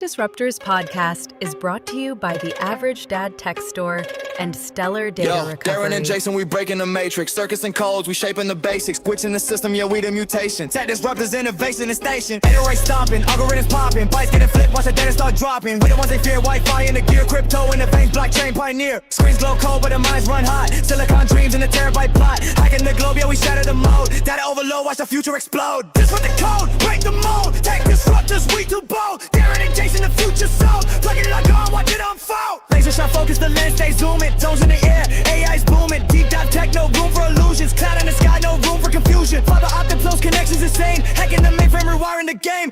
Disruptors podcast is brought to you by the Average Dad Tech Store and Stellar Data Recovery. Darren and Jason, we breaking the matrix. Circuits and codes, we shaping the basics. Switching the system, yeah, we the mutation. Tech disruptors, innovation, and station. Iterate stomping, algorithms popping. Bikes getting flipped, watch the data start dropping. We the ones they fear, Wi-Fi in the gear. Crypto in the veins, blockchain pioneer. Screens glow cold, but the minds run hot. Silicon dreams in the terabyte plot. Hacking the globe, yeah, we shatter the mode. Data overload, watch the future explode. Disrupt the code, break the mold. Tech disruptors, we too bold. Darren and Jason, the future sold. Plug it like on, watch it unfold. Laser shot focus, the lens stay zooming. Zones in the air, AI's booming. Deep dive tech, no room for illusions. Cloud in the sky, no room for confusion. Fiber optic close connections insane. Hacking the mainframe, rewiring the game.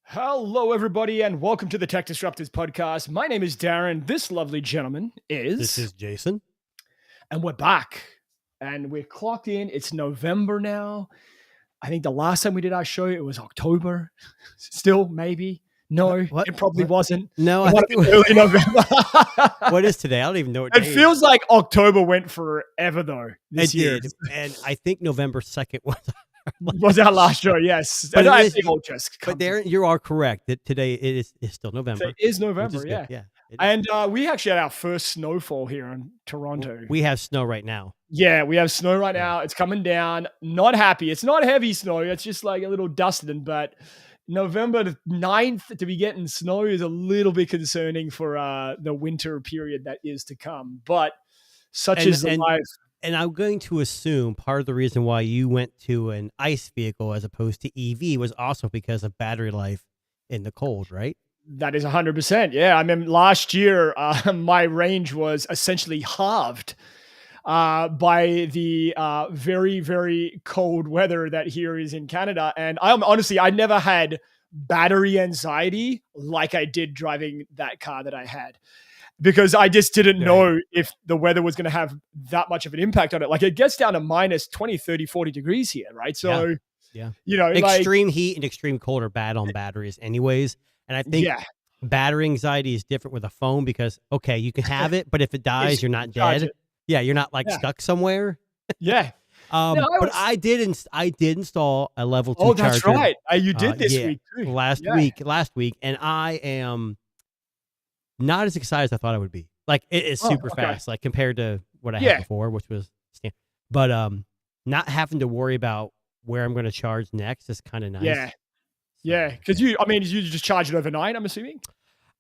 Hello, everybody, and welcome to the Tech Disruptors podcast. My name is Darren. This lovely gentleman is... This is Jason. And we're back. And we're clocked in. It's November now. I think the last time we did our show, it was October. Still, maybe. No, What? It probably What? wasn't. No, It I might think have been early November. what is today? I don't even know what It day feels like October went forever, though, this it year. did. And I think November 2nd was. Was our last show, yes. But And I it is- think I'll just come But Darren, you are correct that today it is still November. It is which November, is good. yeah. Yeah. It is. And we actually had our first snowfall here in Toronto. We have snow right now. Yeah, we have snow right now. It's coming down. Not happy. It's not heavy snow. It's just like a little dusting. But November the 9th to be getting snow is a little bit concerning for the winter period that is to come. But such is the life. And I'm going to assume part of the reason why you went to an ICE vehicle as opposed to EV was also because of battery life in the cold, right? That is 100%. Yeah. I mean, last year, my range was essentially halved by the very, very cold weather that here is in Canada. And I never had battery anxiety like I did driving that car that I had, because I just didn't know if the weather was going to have that much of an impact on it. Like, it gets down to minus 20, 30, 40 degrees here, right? So, Yeah. you know, Extreme heat and extreme cold are bad on batteries anyways. And I think battery anxiety is different with a phone because, okay, you can have it, but if it dies, you're not charge dead. it. Yeah, you're not like stuck somewhere. Yeah. But I did install a level 2 Oh, charger. that's right. You did this yeah, week too. last week, and I am not as excited as I thought I would be. Like, it is super fast, like compared to what I had before, which was standard. But not having to worry about where I'm going to charge next is kind of nice. Yeah. Yeah, because you just charge it overnight, I'm assuming?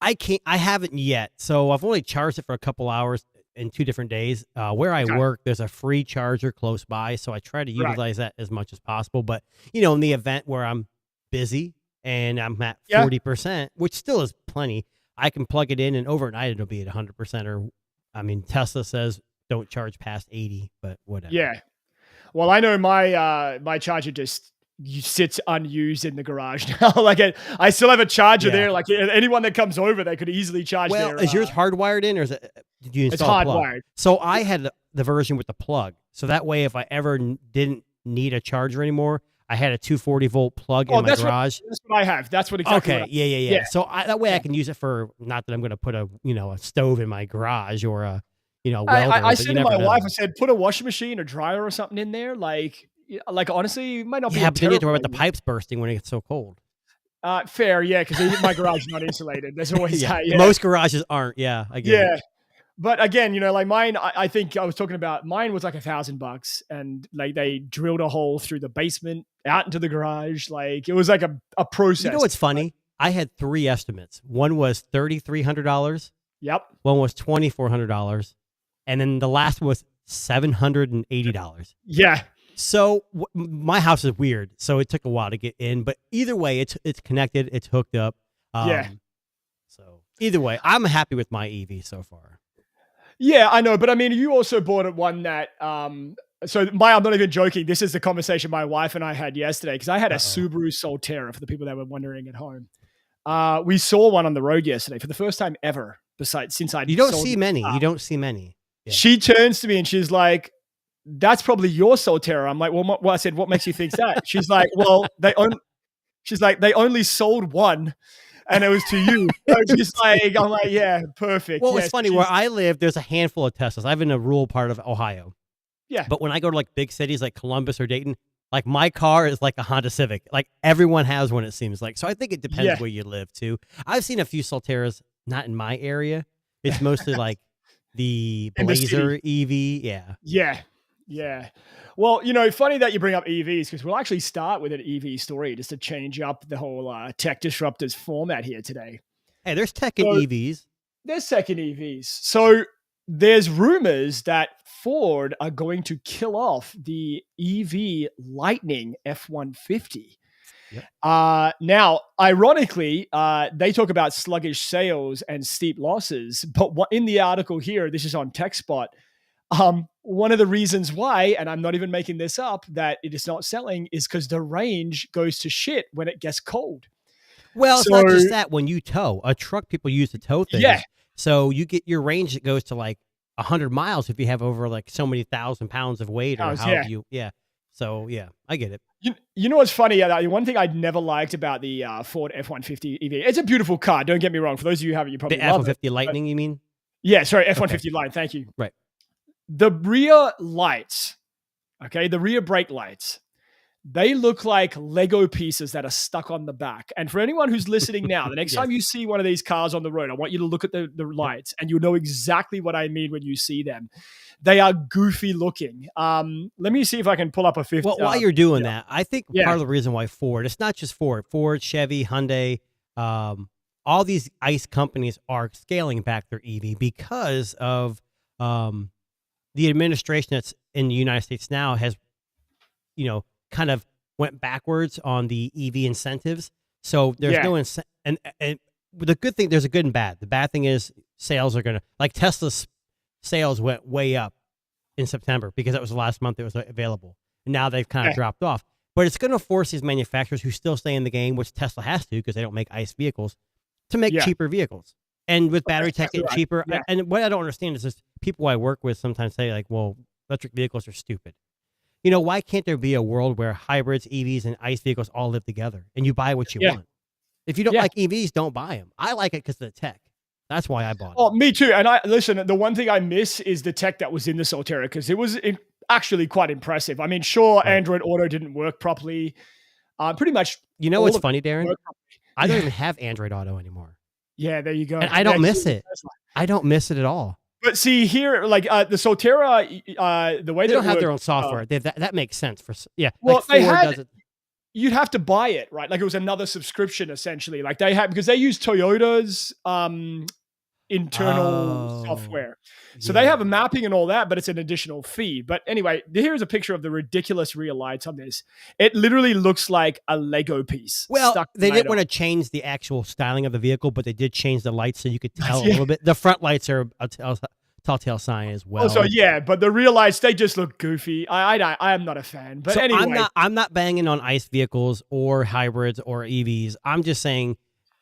I haven't yet. So I've only charged it for a couple hours in 2 different days. Where I work, there's a free charger close by. So I try to utilize that as much as possible. But, you know, in the event where I'm busy and I'm at 40%, which still is plenty, I can plug it in and overnight it'll be at 100%. Or, I mean, Tesla says don't charge past 80, but whatever. Yeah. Well, I know my charger just sits unused in the garage now. Like, I still have a charger there. Like, anyone that comes over, they could easily charge their... Well, is yours hardwired in, or is it, did you install It's a plug? hardwired. So I had the version with the plug. So that way, if I ever didn't need a charger anymore, I had a 240-volt plug in my garage. That's what I have. That's what exactly. Okay, what yeah. So that way I can use it for, not that I'm going to put a stove in my garage or a welder. I said to my wife, I said, put a washing machine or dryer or something in there. Like honestly, it might not be. Yeah, but then you have to worry about the pipes bursting when it gets so cold. Fair, yeah, because my garage is not insulated. There's always that. Yeah. Most garages aren't. Yeah, I get it. But again, like mine, I think I was talking about, mine was like $1,000, and like they drilled a hole through the basement out into the garage. Like, it was like a process. You know what's funny? I had 3 estimates. One was $3,300. Yep. One was $2,400, and then the last was $780. Yeah. So my house is weird, so it took a while to get in. But either way, it's connected, it's hooked up. So either way, I'm happy with my EV so far. Yeah, I know, but I mean, you also bought one that. So I'm not even joking. This is the conversation my wife and I had yesterday, because I had a Subaru Solterra, for the people that were wondering at home. We saw one on the road yesterday for the first time ever. Since I you don't see many. You don't see many. Yeah. She turns to me and she's like, "That's probably your Solterra." I'm like, "Well," I said, "What makes you think that?" She's like, "Well, they only sold one, and it was to you." So she's like, I'm like, "Yeah, perfect." Well, yeah, it's funny. Where I live, there's a handful of Teslas. I live in a rural part of Ohio. Yeah. But when I go to like big cities like Columbus or Dayton, like my car is like a Honda Civic. Like everyone has one, it seems like. So I think it depends where you live too. I've seen a few Solteras, not in my area. It's mostly like the Blazer EV. Yeah. Yeah. Yeah. Well, funny that you bring up EVs because we'll actually start with an EV story just to change up the whole tech disruptors format here today. Hey, there's tech in EVs. There's tech in EVs. So there's rumors that Ford are going to kill off the EV Lightning F-150. Yep. Now, ironically, they talk about sluggish sales and steep losses, but in the article here, this is on TechSpot, one of the reasons why, and I'm not even making this up, that it is not selling is because the range goes to shit when it gets cold. Well, it's not just that. When you tow a truck, people use to tow things. Yeah. So you get your range that goes to like 100 miles if you have over like so many thousand pounds of weight or So yeah, I get it. You know what's funny? One thing I'd never liked about the Ford F-150 EV, it's a beautiful car. Don't get me wrong. For those of you who haven't, you probably love it. The F-150 Lightning, you mean? Yeah, sorry, F-150 Lightning. Thank you. Right. The rear lights, the rear brake lights, they look like Lego pieces that are stuck on the back. And for anyone who's listening now, the next time you see one of these cars on the road, I want you to look at the lights and you'll know exactly what I mean when you see them. They are goofy looking. Let me see if I can pull up a 50. Well, while you're doing that, I think part of the reason why it's not just Ford, Chevy, Hyundai, all these ICE companies are scaling back their EV because of the administration that's in the United States now has, kind of went backwards on the EV incentives. So there's no and the good thing, there's a good and bad. The bad thing is sales are going to, like Tesla's sales went way up in September because that was the last month it was available. And now they've kind of dropped off. But it's going to force these manufacturers who still stay in the game, which Tesla has to because they don't make ICE vehicles, to make cheaper vehicles. And with battery tech getting cheaper. Yeah. And what I don't understand is just people I work with sometimes say like, well, electric vehicles are stupid. Why can't there be a world where hybrids, EVs, and ICE vehicles all live together and you buy what you want? If you don't like EVs, don't buy them. I like it because of the tech. That's why I bought it. Oh, me too. And listen, the one thing I miss is the tech that was in the Solterra because it was actually quite impressive. I mean, sure, Android Auto didn't work properly. Pretty much. You know what's funny, Darren? I don't even have Android Auto anymore. Yeah, there you go. And I don't miss it. I don't miss it at all. But see here, like the Solterra, the way they don't have their own software. that makes sense for Well, like you'd have to buy it, right? Like it was another subscription essentially. Like they had because they use Toyota's internal software, so they have a mapping and all that, but it's an additional fee. But anyway, here's a picture of the ridiculous rear lights on this. It literally looks like a Lego piece. Well, they didn't want to change the actual styling of the vehicle, but they did change the lights so you could tell a little bit. The front lights are a telltale sign as well. Also, but the rear lights, they just look goofy. I am not a fan. But so anyway, I'm not banging on ICE vehicles or hybrids or EVs. I'm just saying,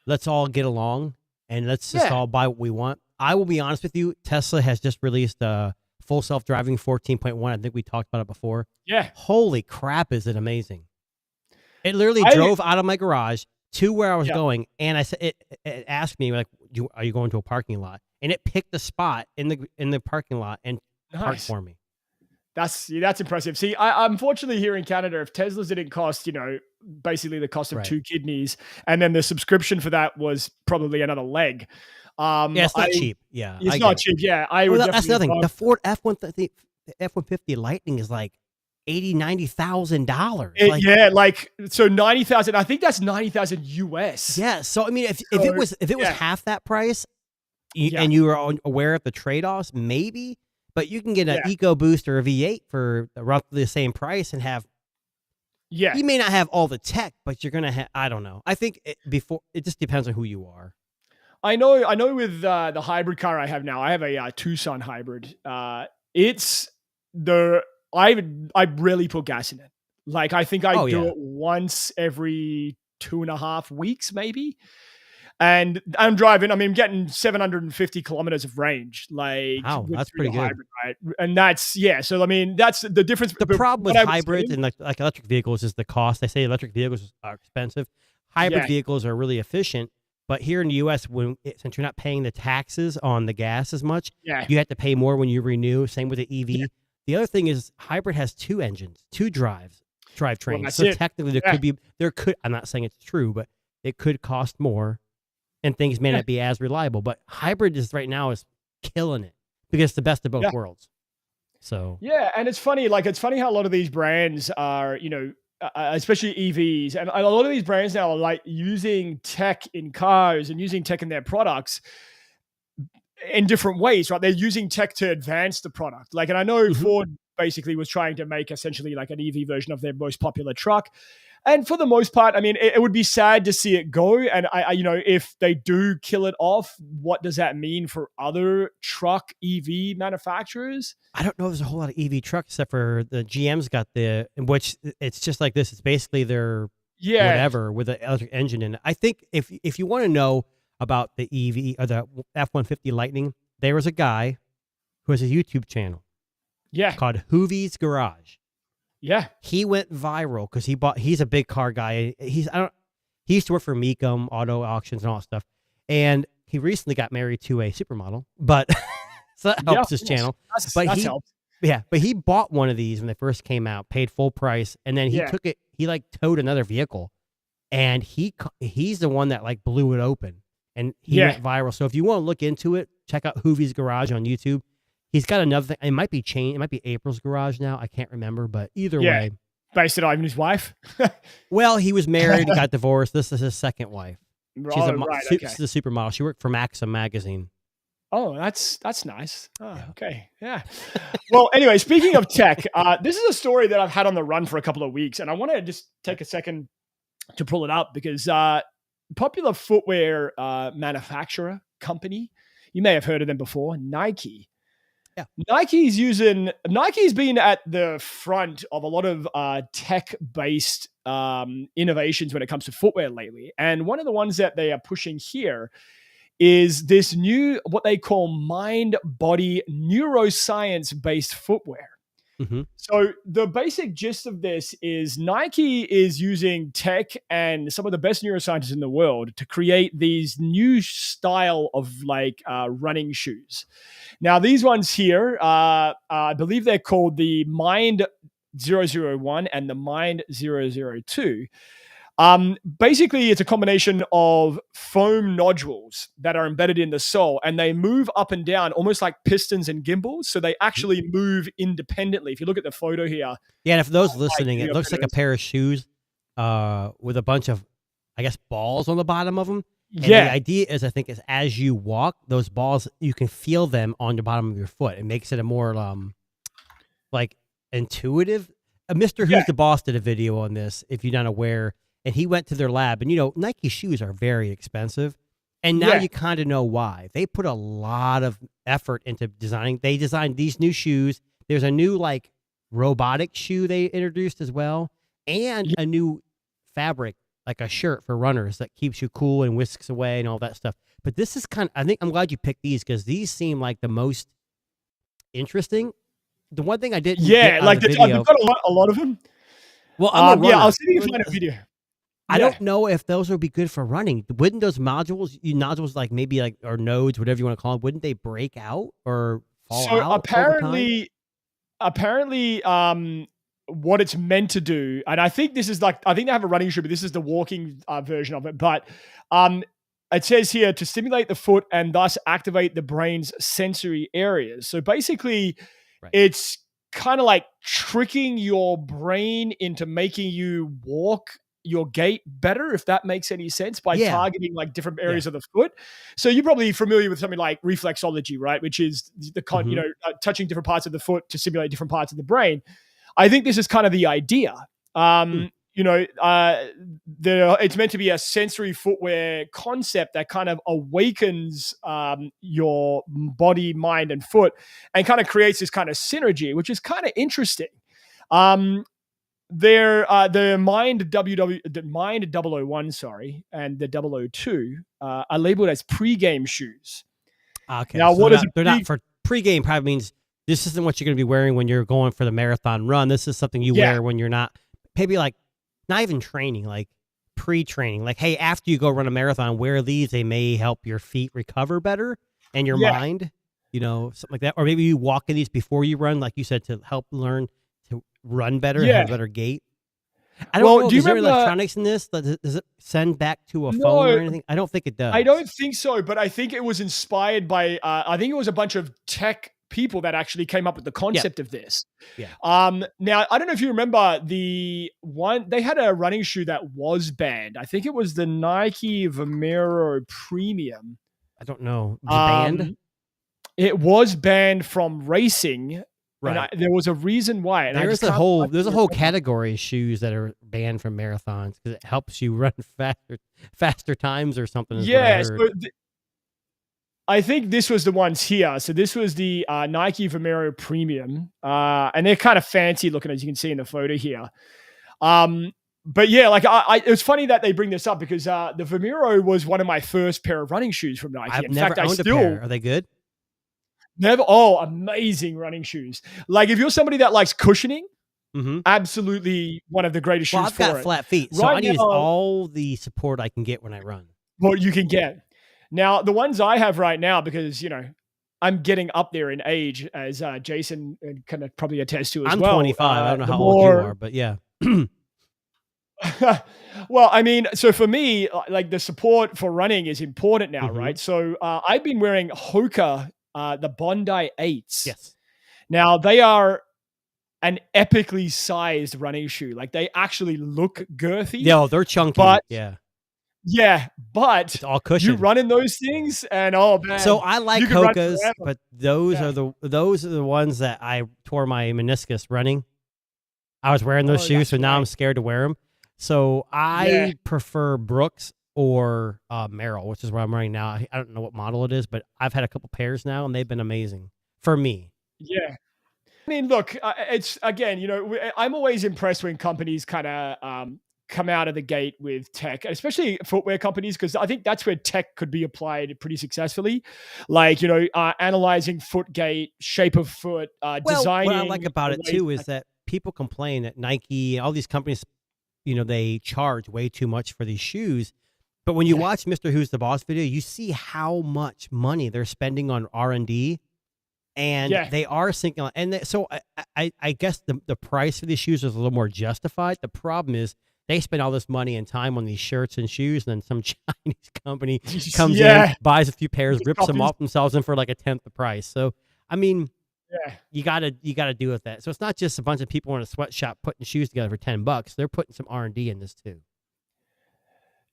let's all get along. And let's just all buy what we want. I will be honest with you. Tesla has just released a full self-driving 14.1. I think we talked about it before. Yeah. Holy crap, is it amazing. It literally drove out of my garage to where I was going. And I said, it asked me, like, are you going to a parking lot? And it picked a spot in the parking lot and parked for me. That's impressive. See, I unfortunately here in Canada, if Teslas didn't cost, basically the cost of two kidneys, and then the subscription for that was probably another leg. It's not cheap. Yeah, it's not cheap. Yeah, that's nothing. The Ford F-150 Lightning is like $80,000-$90,000. Like so 90,000. I think that's 90,000 US. Yeah. So I mean, if it was half that price, and you were aware of the trade-offs, maybe. But you can get an EcoBoost or a V8 for roughly the same price and have. Yeah. You may not have all the tech, but you're gonna have. I don't know. I think it just depends on who you are. I know. With the hybrid car I have now, I have a Tucson hybrid. I rarely put gas in it. Like I think I do it once every 2.5 weeks, maybe. And I'm driving. I mean, I'm getting 750 kilometers of range. Like, wow, that's pretty good, hybrid, right? And that's So I mean, that's the difference. The problem with hybrids and like electric vehicles is the cost. They say electric vehicles are expensive. Hybrid vehicles are really efficient. But here in the U.S., since you're not paying the taxes on the gas as much, you have to pay more when you renew. Same with the EV. The other thing is hybrid has 2 engines, 2 drivetrains. that's So it. technically there could, I'm not saying it's true, but it could cost more and things may not be as reliable. But hybrid is right now is killing it because it's the best of both worlds. So yeah, and it's funny how a lot of these brands are, especially EVs, and a lot of these brands now are like using tech in cars and using tech in their products in different ways, right? They're using tech to advance the product. Like, and I know Ford basically was trying to make essentially like an EV version of their most popular truck. And for the most part, I mean, it would be sad to see it go. And I if they do kill it off, what does that mean for other truck EV manufacturers? I don't know if there's a whole lot of EV trucks except for the GM's got which it's just like this. It's basically their whatever with the electric engine in it. I think if you want to know about the EV or the F-150 Lightning, there was a guy who has a YouTube channel called Hoovie's Garage. Yeah. He went viral because he's a big car guy. He used to work for Mecum, auto auctions and all that stuff. And he recently got married to a supermodel, but so that helps his channel. That helps. Yeah, but he bought one of these when they first came out, paid full price, and then he took it, he like towed another vehicle, and he's the one that like blew it open. And he went viral. So if you want to look into it, check out Hoovie's Garage on YouTube. He's got another thing. It might be It might be April's Garage now. I can't remember, but either way. Based it on his wife? Well, he was married, got divorced. This is his second wife. She's a supermodel. She worked for Maxim magazine. Oh, that's nice. Oh, okay. Yeah. Well, anyway, speaking of tech, this is a story that I've had on the run for a couple of weeks, and I want to just take a second to pull it up because popular footwear manufacturer company, you may have heard of them before, Nike. Yeah. Nike's been at the front of a lot of tech-based innovations when it comes to footwear lately. And one of the ones that they are pushing here is this new, what they call mind-body neuroscience-based footwear. Mm-hmm. So the basic gist of this is Nike is using tech and some of the best neuroscientists in the world to create these new style of like running shoes. Now, these ones here, I believe they're called the Mind 001 and the Mind 002. Basically, it's a combination of foam nodules that are embedded in the sole, and they move up and down almost like pistons and gimbals. So they actually move independently. If you look at the photo here. Yeah, and for those listening, it looks like a pair of shoes with a bunch of, I guess, balls on the bottom of them. And the idea is, I think, is as you walk, those balls, you can feel them on the bottom of your foot. It makes it a more like intuitive. Mr. Who's the Boss did a video on this, if you're not aware. And he went to their lab, and Nike shoes are very expensive, and now you kind of know why. They put a lot of effort into designing. They designed these new shoes. There's a new like robotic shoe they introduced as well, and a new fabric, like a shirt for runners that keeps you cool and whisks away and all that stuff. But this is I'm glad you picked these because these seem like the most interesting. The one thing I didn't get like the video, I've got a lot of them. Well, I'll see if you find a video. I don't know if those would be good for running. Wouldn't those nodules like maybe like, or nodes, whatever you want to call them, wouldn't they break out or fall out? So apparently, what it's meant to do, and I think this is I think they have a running shoe, but this is the walking version of it. But it says here to stimulate the foot and thus activate the brain's sensory areas. So basically, it's kind of like tricking your brain into making you walk your gait better, if that makes any sense, by targeting like different areas of the foot. So you're probably familiar with something like reflexology, right? Which is the touching different parts of the foot to simulate different parts of the brain. I think this is kind of the idea. It's meant to be a sensory footwear concept that kind of awakens your body, mind, and foot, and kind of creates this kind of synergy, which is kind of interesting. The Mind 001, and the 002 are labeled as pre-game shoes. Okay. Now, so they're not for pre-game? Probably means this isn't what you're going to be wearing when you're going for the marathon run. This is something you wear when you're not, maybe like not even training, like pre-training. Like, hey, after you go run a marathon, wear these. They may help your feet recover better and your mind. something like that, or maybe you walk in these before you run, like you said, to help learn to run better, Yeah. have a better gait. I don't know. do you Is there remember? electronics in this? Does it send back to a phone No, or anything? I don't think it does. I don't think so, but I think it was inspired by. I think it was a bunch of tech people that actually came up with the concept of this. Yeah. Now I don't know if you remember the one they had a running shoe that was banned. I think it was the Nike Vomero Premium. I don't know. Was it banned? It was banned from racing. Right. And there was a reason why. And There's a whole category of shoes that are banned from marathons because it helps you run faster times or something. Yeah. So I think this was the ones here. So this was the Nike Vomero Premium. And they're kind of fancy looking, as you can see in the photo here. But yeah, like it was funny that they bring this up because the Vomero was one of my first pair of running shoes from Nike. I've never owned a pair. Are they good? Amazing running shoes. Like if you're somebody that likes cushioning, absolutely one of the greatest shoes. Well, I've got flat feet, so I need all the support I can get when I run. What you can get. Now, the ones I have right now, because I'm getting up there in age, as Jason can probably attest to as well. I'm 25. I don't know how old you are, but yeah. Well, I mean, so for me, like the support for running is important now, right? So I've been wearing Hoka. The Bondi 8s. Yes. Now they are an epically sized running shoe. Like they actually look girthy. Yeah, they're chunky. But it's all cushion. You run in those things, and oh man. So I like Hokas, but those are the ones that I tore my meniscus running. I was wearing those shoes, so now I'm scared to wear them. So I prefer Brooks or Merrell, which is what I'm wearing now. I don't know what model it is, but I've had a couple pairs now, and they've been amazing for me. Yeah. I mean, look, it's, again, I'm always impressed when companies kind of come out of the gate with tech, especially footwear companies, because I think that's where tech could be applied pretty successfully. Like, analyzing foot gait, shape of foot, designing. What I like about it, too, is that people complain that Nike, all these companies, they charge way too much for these shoes. But when you watch Mr. Who's the Boss video, you see how much money they're spending on R&D, and they are sinking on. And so I guess the price for these shoes is a little more justified. The problem is they spend all this money and time on these shirts and shoes, and then some Chinese company comes in, buys a few pairs, rips them off themselves, and for like a tenth the price. So I mean, you gotta do with that. So it's not just a bunch of people in a sweatshop putting shoes together for $10. They're putting some R&D in this too.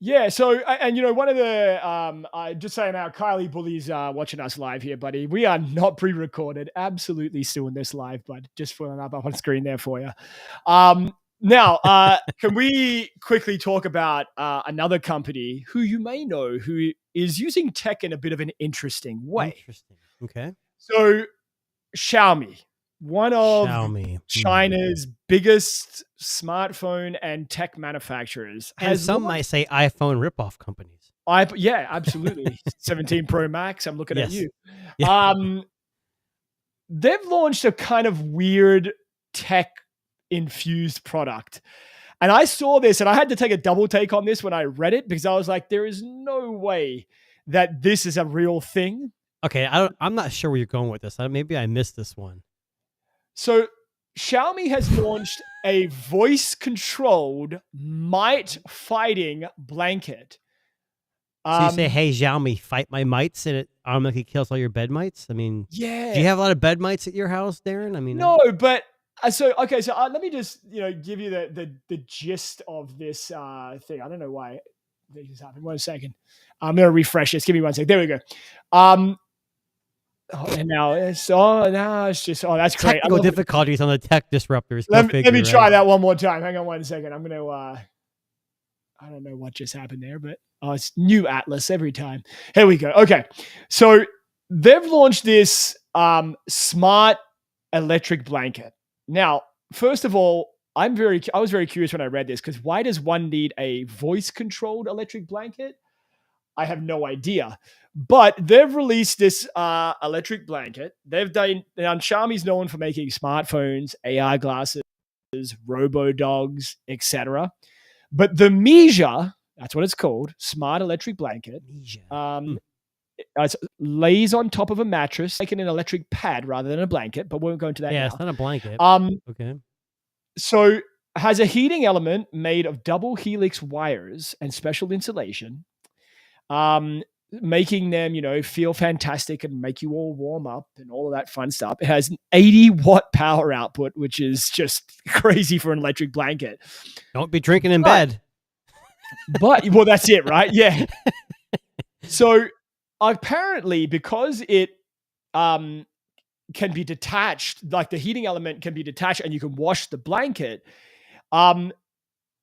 Yeah, so, and one of the, just saying out, Kylie Bully's watching us live here, buddy. We are not pre-recorded, absolutely still in this live, bud. Just pulling up on screen there for you. Now, can we quickly talk about another company who you may know who is using tech in a bit of an interesting way? Interesting, okay. So, Xiaomi. One of China's biggest smartphone and tech manufacturers. And some might say iPhone ripoff companies. Yeah, absolutely. 17 Pro Max. I'm looking at you. Yeah. They've launched a kind of weird tech-infused product. And I saw this, and I had to take a double take on this when I read it, because I was like, there is no way that this is a real thing. Okay, I'm not sure where you're going with this. Maybe I missed this one. So Xiaomi has launched a voice-controlled mite-fighting blanket. So you say, hey, Xiaomi, fight my mites, and it automatically kills all your bed mites? I mean, do you have a lot of bed mites at your house, Darren? I mean, no, but so let me just give you the gist of this thing. I don't know why this is happening. 1 second. I'm gonna refresh this. Give me 1 second. There we go. And now it's just that's great. Technical difficulties on the tech disruptors. Let me try that one more time. Hang on 1 second. I'm gonna I don't know what just happened there, but it's new Atlas every time. Here we go. Okay, so they've launched this smart electric blanket. Now, first of all, I was very curious when I read this, because why does one need a voice controlled electric blanket? I have no idea. But they've released this electric blanket. Xiaomi's known for making smartphones, AR glasses, robo-dogs, etc. But the Mijia, that's what it's called, smart electric blanket, lays on top of a mattress, like in an electric pad rather than a blanket, but we won't go into that Yeah, now. it's not a blanket. Okay. So has a heating element made of double helix wires and special insulation, making them, feel fantastic and make you all warm up and all of that fun stuff. It has an 80-watt power output, which is just crazy for an electric blanket. Don't be drinking in bed. But, well, that's it, right? Yeah. So apparently, because it can be detached, like the heating element can be detached and you can wash the blanket,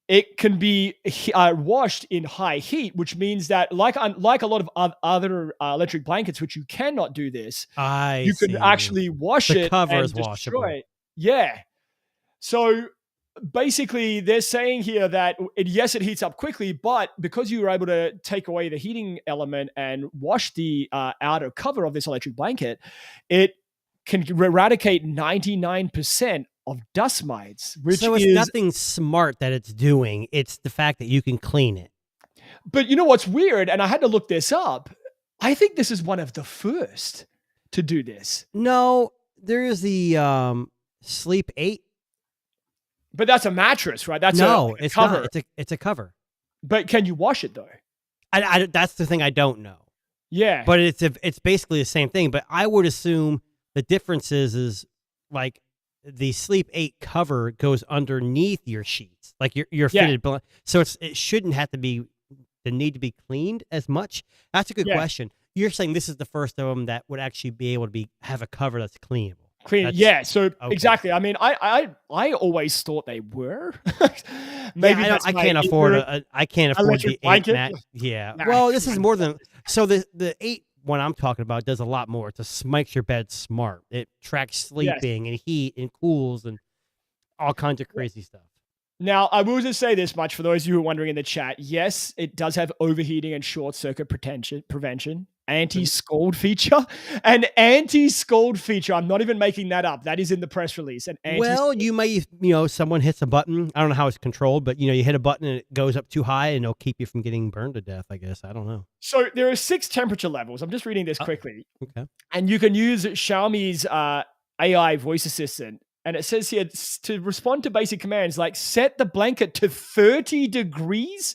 it can be washed in high heat, which means that like a lot of other electric blankets, which you cannot do this, you can actually wash the it cover and is washable. destroy it. Yeah. So basically, they're saying here that, yes, it heats up quickly, but because you were able to take away the heating element and wash the outer cover of this electric blanket, it can eradicate 99% of dust mites, which so it's is nothing smart that it's doing. It's the fact that you can clean it. But you know what's weird? And I had to look this up. I think this is one of the first to do this. No, there is the Sleep 8. But that's a mattress, right? That's it's cover. not. It's a cover. But can you wash it though? I that's the thing I don't know. Yeah. But it's basically the same thing. But I would assume the difference is like the Sleep 8 cover goes underneath your sheets, like your fitted blanket. So it shouldn't have to be the need to be cleaned as much. That's a good question. You're saying this is the first of them that would actually be able to have a cover that's cleanable. So okay. Exactly. I mean, I always thought they were. Maybe I can't afford the 8 mat. Yeah. Nah. Well, this is more than so the 8 one I'm talking about does a lot more. It makes your bed smart. It tracks sleeping and heat and cools and all kinds of crazy stuff. Now, I will just say this much for those of you who are wondering in the chat. Yes, it does have overheating and short circuit prevention, anti-scald feature, an anti-scald feature. I'm not even making that up. That is in the press release. Well, you may, someone hits a button. I don't know how it's controlled, but you hit a button and it goes up too high and it'll keep you from getting burned to death, I guess. I don't know. So there are 6 temperature levels. I'm just reading this quickly. Okay. And you can use Xiaomi's AI voice assistant. And it says here to respond to basic commands like set the blanket to 30 degrees.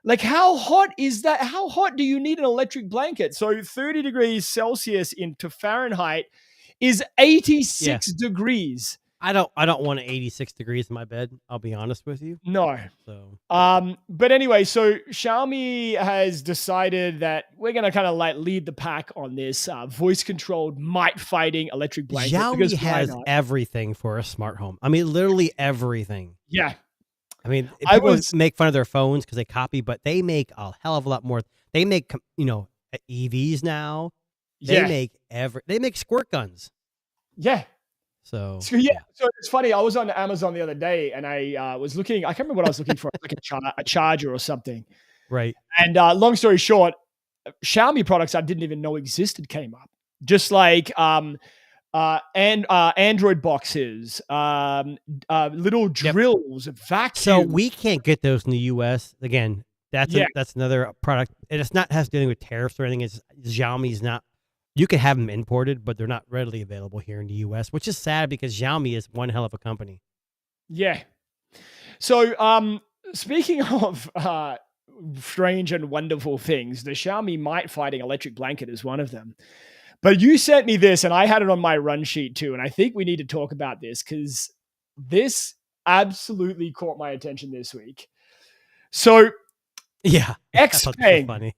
Like, how hot is that? How hot do you need an electric blanket? So 30 degrees Celsius into Fahrenheit is 86 degrees. I don't want 86 degrees in my bed. I'll be honest with you. No. So. But anyway, so Xiaomi has decided that we're going to kind of like lead the pack on this voice-controlled mite-fighting electric blanket. Xiaomi has everything for a smart home. I mean, literally everything. Yeah. I mean, people make fun of their phones because they copy, but they make a hell of a lot more. They make, EVs now. They make squirt guns. Yeah. So So it's funny. I was on Amazon the other day and I was looking. I can't remember what I was looking for, like a charger or something. Right. And long story short, Xiaomi products I didn't even know existed came up. Just like Android boxes, little drills, vacuums. So we can't get those in the U.S. Again, that's another product. And it's not has to do with tariffs or anything. It's Xiaomi's not. You can have them imported, but they're not readily available here in the U.S., which is sad because Xiaomi is one hell of a company. Yeah. So speaking of strange and wonderful things, the Xiaomi Mite Fighting electric blanket is one of them. But you sent me this, and I had it on my run sheet too, and I think we need to talk about this because this absolutely caught my attention this week. So, Xpeng. Funny.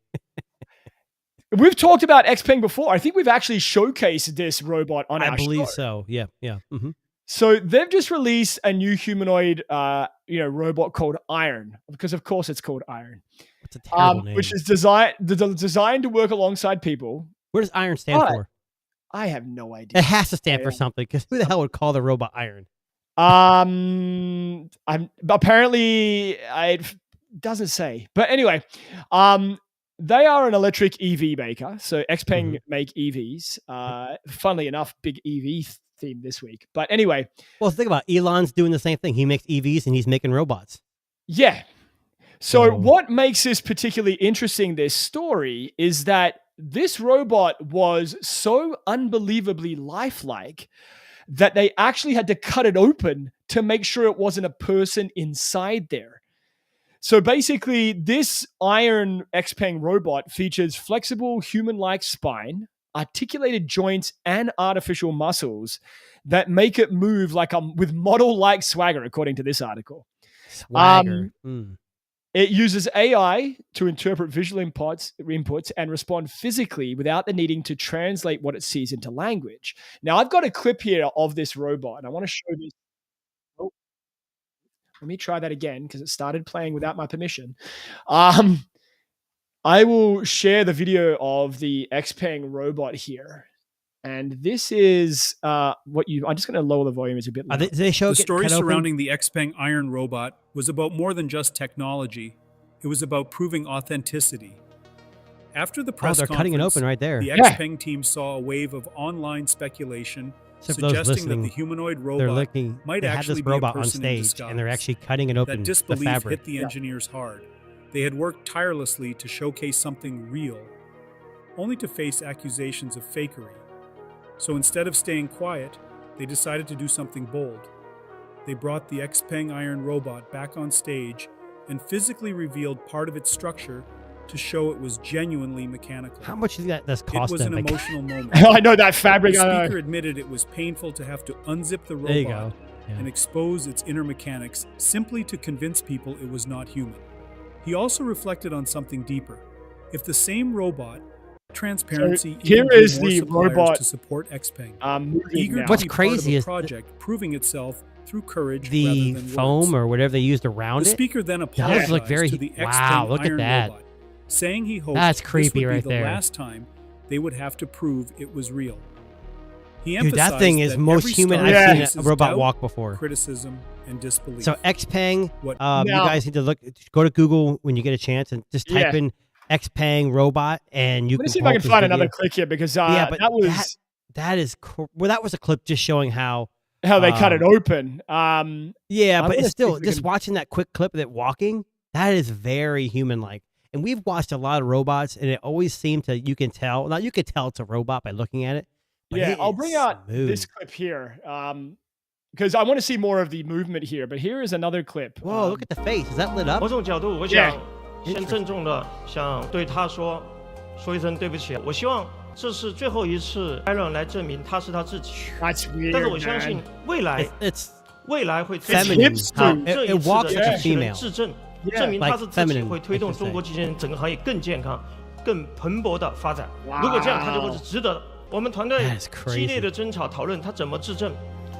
We've talked about Xpeng before. I think we've actually showcased this robot on our show. I believe so. Yeah. Mm-hmm. So they've just released a new humanoid, robot called Iron, because of course it's called Iron. It's a terrible name. Which is designed to work alongside people. What does Iron stand for? I have no idea. It has to stand for something, because who the hell would call the robot Iron? Apparently it doesn't say, but anyway, they are an electric EV maker. So Xpeng make EVs. Funnily enough, big EV theme this week. But anyway. Well, think about it. Elon's doing the same thing. He makes EVs and he's making robots. Yeah. So what makes this particularly interesting, this story, is that this robot was so unbelievably lifelike that they actually had to cut it open to make sure it wasn't a person inside there. So basically, this Iron XPeng robot features flexible human-like spine, articulated joints, and artificial muscles that make it move like with model-like swagger, according to this article. Swagger. It uses AI to interpret visual inputs and respond physically without the needing to translate what it sees into language. Now, I've got a clip here of this robot, and I want to show this. Oh, let me try that again because it started playing without my permission. I will share the video of the XPeng robot here. And this is I'm just going to lower the volume. It's a bit loud. They show the story surrounding the XPeng Iron robot was about more than just technology. It was about proving authenticity. After the press they're conference, cutting it open right there. The XPeng team saw a wave of online speculation suggesting that the humanoid robot might actually be a person on stage, in disguise. and they're actually cutting it open. That disbelief the fabric. hit the engineers hard. They had worked tirelessly to showcase something real, only to face accusations of fakery. So instead of staying quiet, they decided to do something bold. They brought the XPeng Iron robot back on stage and physically revealed part of its structure to show it was genuinely mechanical. How much did that's cost It was them? an emotional moment. I know that fabric. The speaker admitted it was painful to have to unzip the There you robot go. Yeah. and expose its inner mechanics simply to convince people it was not human. He also reflected on something deeper. If the same robot transparency So here even drew is more the suppliers robot, to support XPeng. moving Eager now. to What's be part crazy of a is project proving itself through courage the rather than foam words. or whatever they used around The it. speaker then does apologized look very- to the wow, XPeng look at Iron that. robot, saying he hoped That's this creepy would be right the there. last time they would have to prove it was real. He Dude, that emphasized thing is that most every human star I've seen faces a robot doubt, walk before. criticism, and disbelief. So XPeng, What- you Now- guys need to go to Google when you get a chance and just type Yeah. in XPeng robot, and you Let me can see if pull I up can this find video. another clip here because Yeah, but that was that is well, that was a clip just showing how. how they cut it um, open. Yeah, I'm but gonna it's see still if we just can- watching that quick clip of it walking. That is very human-like. And we've watched a lot of robots, and it always seemed to you can tell. Now you can tell it's a robot by looking at it. But Yeah, it I'll is bring out smooth. this clip here because I want to see more of the movement here. But here is another clip. Whoa, look at the face. Is that lit up? 某种角度，我想先郑重的想对他说一声对不起。我希望这是最后一次 Iron 来证明他是他自己。 That's weird, 但是我相信 man. 未来 It's 会推动 feminine. hipster. how 这 It 一次 walks 的 like a 机器人 female. 质证， Yeah. 证明他 Like 是自己 feminine, 会推动 I should 中国 say. 机器人整个行业更健康、更蓬勃的发展。 Wow. 如果这样，他就会是值得的。我们团队 That is crazy. 激烈的争吵讨论他怎么质证。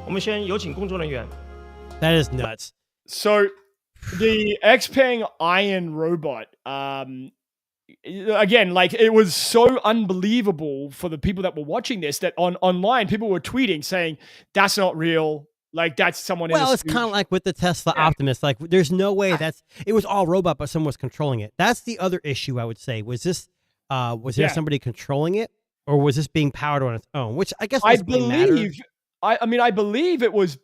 我们先有请工作人员。 That is nuts. So the XPeng Iron robot, again, like it was so unbelievable for the people that were watching this that online people were tweeting saying that's not real. Like that's someone. Well, in a it's suit. kind of like with the Tesla Yeah. Optimus. Like, there's no way it was all robot, but someone was controlling it. That's the other issue I would say. Was this, was there Yeah. somebody controlling it, or was this being powered on its own? Which I guess I doesn't really matter. believe. I mean, I believe it was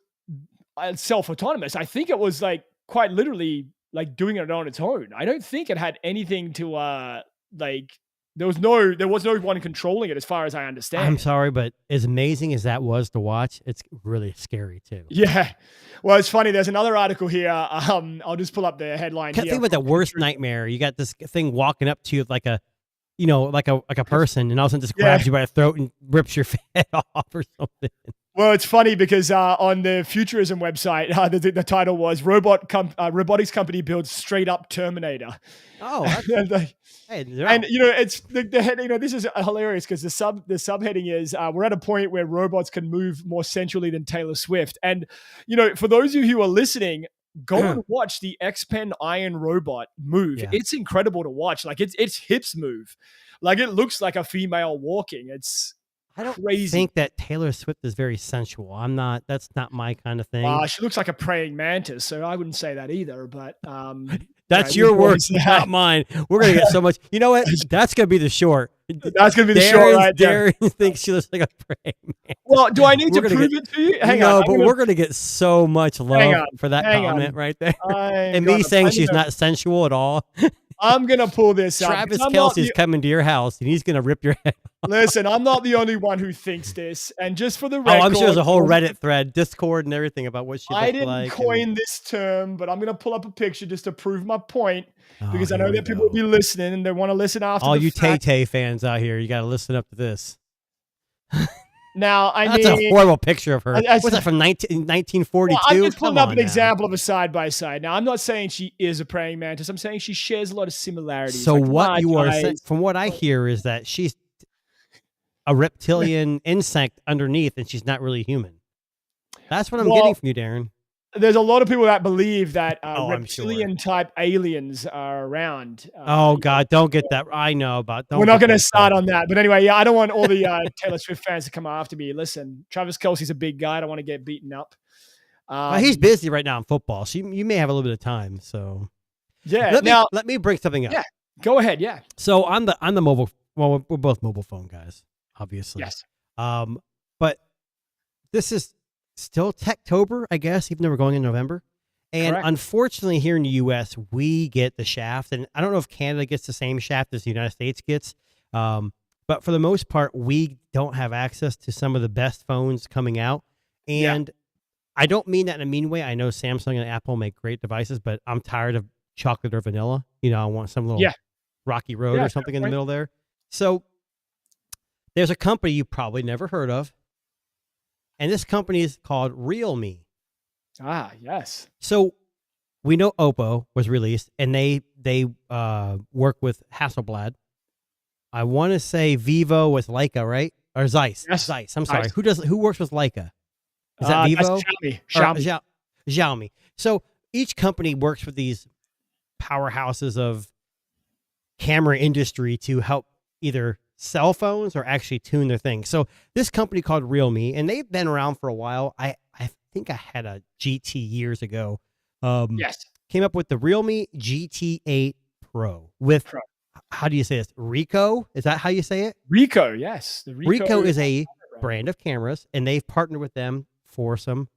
self-autonomous. I think it was like quite literally like doing it on its own. I don't think it had anything to like. There was no one controlling it, as far as I understand. I'm sorry, but as amazing as that was to watch, it's really scary too. Yeah. Well, it's funny. There's another article here. I'll just pull up the headline Can't here. think about the worst nightmare. You got this thing walking up to you like a, you know, like a person, and all of a sudden just grabs you by the throat and rips your head off or something. Well, it's funny because on the Futurism website, the title was robotics company builds straight up Terminator. Oh, And, like, hey, they're and out. you know, it's the head. You know, this is hilarious because the subheading is we're at a point where robots can move more sensually than Taylor Swift. And you know, for those of you who are listening, go and watch the XPeng Iron robot move. Yeah. It's incredible to watch. Like its hips move, like it looks like a female walking. It's I don't crazy. think that Taylor Swift is very sensual. I'm not. That's not my kind of thing. She looks like a praying mantis, so I wouldn't say that either. But That's yeah, your which words, one's not that? mine. We're gonna get so much. You know what? That's gonna be the short. That's gonna be the short right there. Darren thinks she looks like a praying man. Well, do I need We're to gonna prove get- it to you? Hang no, on. but we're gonna get so much love on, for that hang comment on. right there. And me saying she's not sensual at all. I'm gonna pull this up. Travis because I'm not Kelce's coming to your house and he's gonna rip your head. Listen, I'm not the only one who thinks this. And just for the Oh, record, I'm sure there's a whole Reddit thread, Discord, and everything about what she I looks didn't like. coin this term, but I'm gonna pull up a picture just to prove my point because I here know we that people will go. be listening and they want to listen after. All the you fact. Tay-Tay fans out here, you got to listen up to this. Now, That's a horrible picture of her. I- What's that from 1942? Well, I'm just pulling Come up on an now. example of a side by side. Now, I'm not saying she is a praying mantis. I'm saying she shares a lot of similarities. So Like, what my you are guys- saying, from what I hear, is that she's a reptilian insect underneath, and she's not really human. That's what I'm Well, getting from you, Darren. There's a lot of people that believe that Oh, I'm sure. reptilian type aliens are around. Oh God, don't get that. I know about. Don't We're not get going to that start started. on that. But anyway, yeah, I don't want all the Taylor Swift fans to come after me. Listen, Travis Kelce's a big guy. I don't want to get beaten up. Well, he's busy right now in football, so you may have a little bit of time. So Yeah. Now, let me bring something up. Yeah. go ahead. Yeah. So on the mobile, well, we're both mobile phone guys, obviously. Yes. But this is still Techtober, I guess, even though we're going in November. And Correct. unfortunately, here in the U.S., we get the shaft, and I don't know if Canada gets the same shaft as the United States gets. But for the most part, we don't have access to some of the best phones coming out. And I don't mean that in a mean way. I know Samsung and Apple make great devices, but I'm tired of chocolate or vanilla. You know, I want some little rocky road Yeah, or something fair in the point. middle there. So there's a company you probably never heard of, and this company is called Realme. Ah, yes. So we know Oppo was released, and they work with Hasselblad. I want to say Vivo with Leica, right? Or Zeiss. Yes. Zeiss. I'm sorry. Zeiss. Who works with Leica? Is that That's Vivo? Xiaomi. Or Xiaomi. Xiaomi. So each company works with these powerhouses of camera industry to help either sell phones or actually tune their things. So this company called Realme, and they've been around for a while. I think I had a GT years ago. Yes. Came up with the Realme GT8 Pro with, Pro. how do you say this? Ricoh? Is that how you say it? Ricoh. Yes. The Ricoh is a brand of cameras, and they've partnered with them for some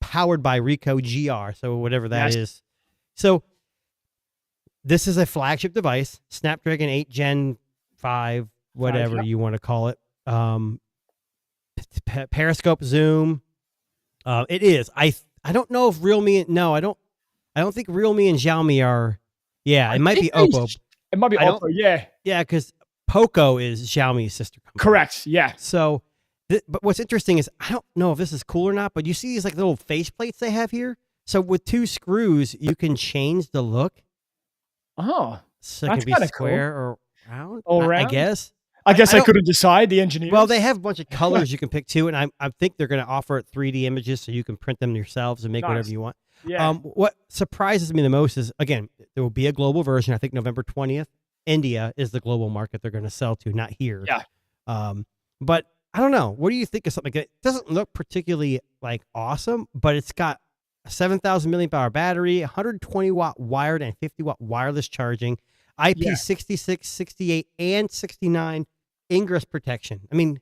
powered by Ricoh GR. So whatever that Yes. is. So this is a flagship device, Snapdragon 8 Gen 5, whatever yeah. you want to call it. Periscope zoom. It is. I don't know if Realme. No, I don't think Realme and Xiaomi are. Yeah, it might be Oppo. It might be I don't- Oppo. Yeah. Yeah, because Poco is Xiaomi's sister company. Correct. Yeah. So, but what's interesting is I don't know if this is cool or not, but you see these like little face plates they have here. So with 2 screws, you can change the look. Oh. So it That's can be kinda cool. square or round. Or I round? guess. I guess I I don't- couldn't decide. The engineers. Well, they have a bunch of colors you can pick too, and I think they're going to offer 3D images so you can print them yourselves and make whatever Nice. you want. Yeah. What surprises me the most is, again, there will be a global version. I think November 20th. India is the global market they're going to sell to, not here. Yeah. But I don't know. What do you think of something that doesn't look particularly like awesome, but it's got a 7,000 milliamp hour battery, 120 watt wired and 50 watt wireless charging, IP66, 68, and 69 ingress protection. I mean,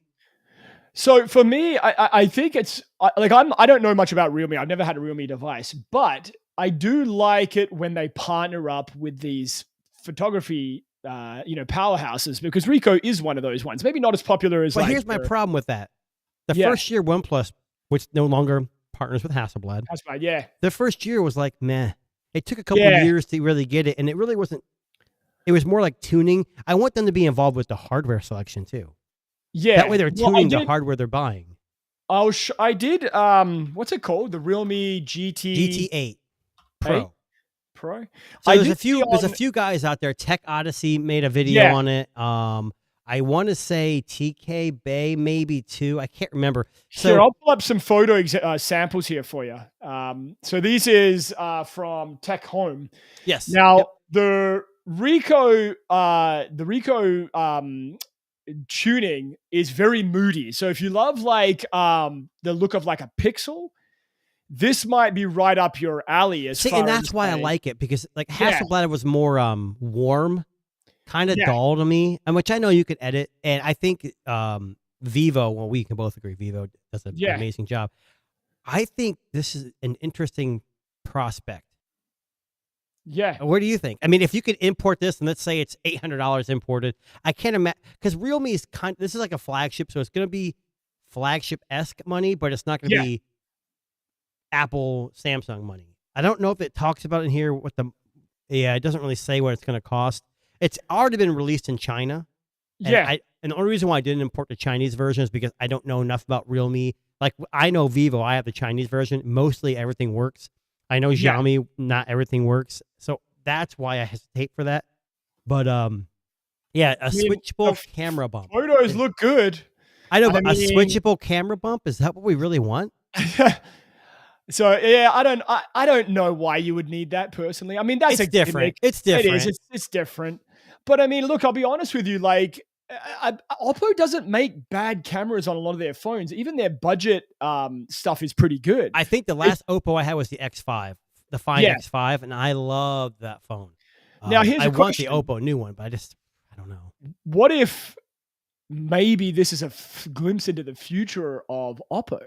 So for me, I think it's like I don't know much about Realme. I've never had a Realme device, but I do like it when they partner up with these photography, powerhouses, because Ricoh is one of those ones. Maybe not as popular as. but like here's my problem with that. The Yeah. first year OnePlus, which no longer partners with Hasselblad, That's right. Yeah. the first year was like, meh. It took a couple Yeah. years to really get it, and it really wasn't. It was more like tuning. I want them to be involved with the hardware selection too. Yeah. That way they're Well, tuning the hardware they're buying. I did. What's it called? The Realme GT8 Pro. Pro. So I there's did a few. see There's a on- few guys out there. Tech Odyssey made a video Yeah. on it. I want to say TK Bay maybe too. I can't remember. So Here, I'll pull up some photo samples here for you. So this is from Tech Home. yes. Now Yep. the Ricoh tuning is very moody. So if you love like the look of like a Pixel, this might be right up your alley. As See, far and that's as why I like- like it, because like Yeah. Hasselblad was more warm, kind of Yeah. dull to me, and which I know you could edit. And I think Vivo, well, we can both agree Vivo does an Yeah. amazing job. I think this is an interesting prospect. Yeah. Where do you think? I mean, if you could import this and let's say it's $800 imported, I can't imagine because Realme is this is like a flagship, so it's going to be flagship-esque money, but it's not going to be Apple, Samsung money. I don't know if it talks about in here what it doesn't really say what it's going to cost. It's already been released in China. And and the only reason why I didn't import the Chinese version is because I don't know enough about Realme. Like, I know Vivo, I have the Chinese version. Mostly everything works. I know Xiaomi, not everything works. So that's why I hesitate for that. But, switchable camera bump. Photos look good. I know, but a switchable camera bump, is that what we really want? So yeah, I don't know why you would need that personally. I mean, that's different. It's different. It is. It's different. But I mean, look, I'll be honest with you. Like, Oppo doesn't make bad cameras on a lot of their phones. Even their budget stuff is pretty good. I think the last Oppo I had was the X5, the Find X5, and I love that phone. Now here's I a question. want the Oppo new one, but I don't know. What if maybe this is a glimpse into the future of Oppo?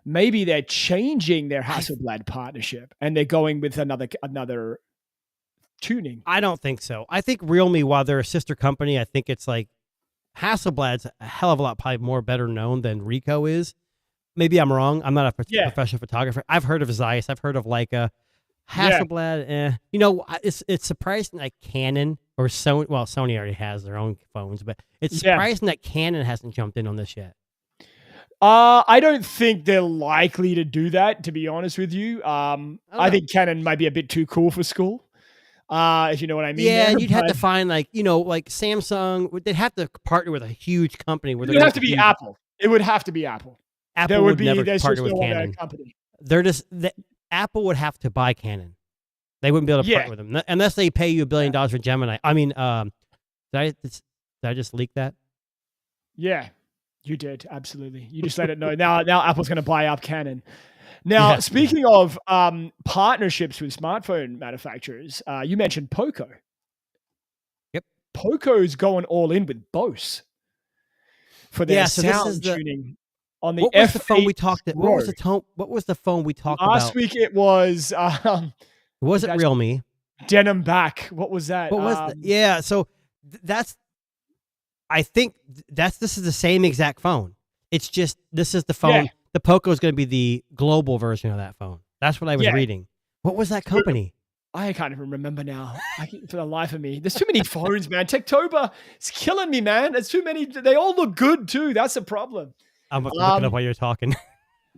Maybe they're changing their Hasselblad partnership and they're going with another tuning. I don't think so. I think Realme, while they're a sister company, I think it's like Hasselblad's a hell of a lot probably more better known than Ricoh is. Maybe I'm wrong. I'm not a professional photographer. I've heard of Zeiss. I've heard of Leica. Hasselblad, You know, it's surprising that Canon or Sony, well, Sony already has their own phones, but it's surprising that Canon hasn't jumped in on this yet. I don't think they're likely to do that, to be honest with you. I think Canon might be a bit too cool for school, if you know what I mean. Yeah, you'd have to find like Samsung. They'd have to partner with a huge company. It would have to be Apple. It would have to be Apple. Apple would never partner with Canon. Apple would have to buy Canon. They wouldn't be able to partner with them unless they pay you $1 billion for Gemini. I mean, did I just leak that? Yeah. You did, absolutely. You just let it know. Now Apple's going to buy up Canon. Now, speaking of partnerships with smartphone manufacturers, you mentioned Poco. Yep. Poco's going all in with Bose for their sound tuning on the F8 What was the phone we talked about? Pro. What was the phone we talked about? Last week it was... was it Realme? Denim Back. What was that? What was that? Yeah, so that's... I think this is the same exact phone. It's just, this is the phone. Yeah. The Poco is going to be the global version of that phone. That's what I was reading. What was that company? I can't even remember now. For the life of me. There's too many phones, man. Techtober is killing me, man. There's too many. They all look good, too. That's the problem. I'm looking up while you're talking.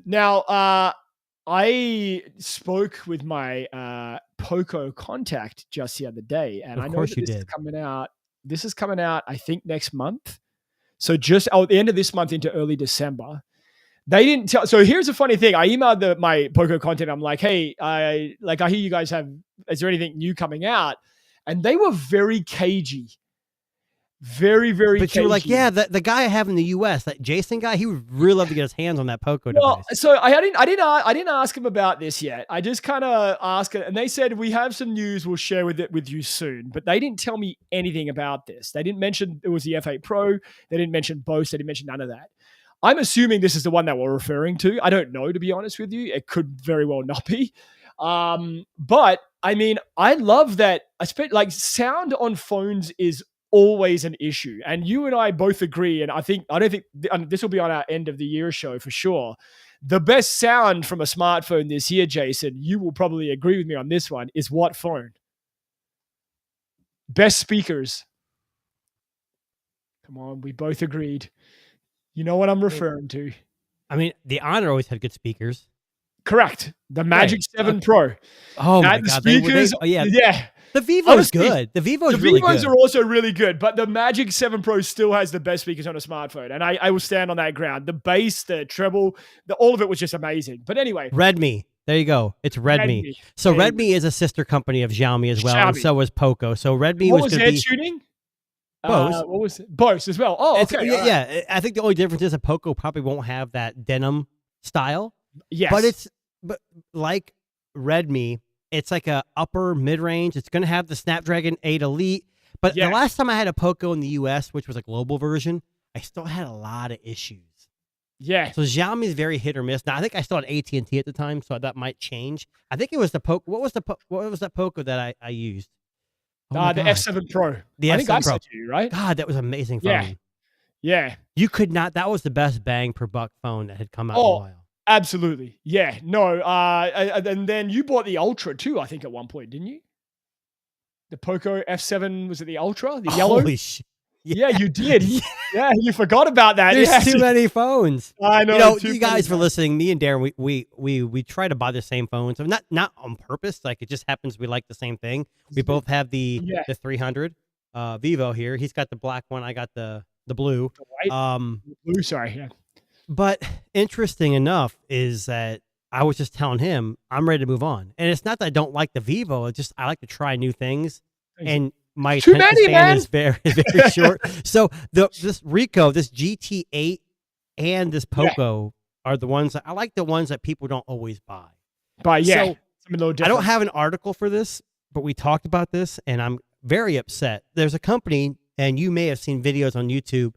Now, I spoke with my Poco contact just the other day, and I know that this is coming out. This is coming out, I think, next month. So just at the end of this month into early December. They didn't tell. So here's a funny thing. I emailed my Poco content. I'm like, hey, I hear you guys is there anything new coming out? And they were very cagey. Very, very But cagey. you were like, yeah, the guy I have in the US, that Jason guy, he would really love to get his hands on that Poco device. So I didn't ask him about this yet. I just kind of asked it, and they said we have some news we'll share with you soon. But they didn't tell me anything about this. They didn't mention it was the F8 Pro. They didn't mention Bose. They didn't mention none of that. I'm assuming this is the one that we're referring to. I don't know, to be honest with you. It could very well not be. But I mean, I love that. Like, sound on phones is always an issue, and you and I both agree, and I don't think this will be on our end of the year show for sure. The best sound from a smartphone this year, Jason, you will probably agree with me on this one, is what phone? Best speakers. Come on, we both agreed. You know what I'm referring to. I mean, the Honor always had good speakers. Correct. The Magic 7 Pro. Oh my God. Speakers, yeah. The Vivo's good. The Vivo's really good. The Vivos are also really good, but the Magic 7 Pro still has the best speakers on a smartphone, and I will stand on that ground. The bass, the treble, all of it was just amazing. But anyway. Redmi. There you go. It's Redmi. So Redmi is a sister company of Xiaomi as well, and so was Poco. So Redmi was their tuning? Bose. What was it? Bose as well. Oh, okay. Yeah. I think the only difference is that Poco probably won't have that denim style. Yes. But like Redmi, it's like a upper mid-range. It's going to have the Snapdragon 8 Elite. But the last time I had a Poco in the US, which was a global version, I still had a lot of issues. Yeah. So Xiaomi is very hit or miss. Now I think I still had AT&T at the time, so that might change. I think it was the Poco. What was that Poco that I used? Oh my The God. F7 Pro. The I think F7 I Pro. said to you, right? God, that was an amazing phone. Yeah. Yeah. You could not. That was the best bang per buck phone that had come out in a Oh, while. absolutely. Yeah. No. And then you bought the Ultra too, I think, at one point, didn't you? The Poco F7, was it the Ultra? The yellow? Holy shit. Yeah, you did. Yeah, you forgot about that. There's Yeah. too many phones. I know. You guys for listening. Me and Darren, we try to buy the same phones. Not on purpose. Like it just happens we like the same thing. We both have the 300 Vivo here. He's got the black one. I got the blue. White? Blue, sorry. Yeah. But interesting enough is that I was just telling him I'm ready to move on. And it's not that I don't like the Vivo. It's just I like to try new things. And my Too attention many, span man. is very short. So this Ricoh, this GT8, and this Poco are the ones that I like. The ones that people don't always buy. But yeah, So, something a little I different. don't have an article for this, but we talked about this, and I'm very upset. There's a company, and you may have seen videos on YouTube,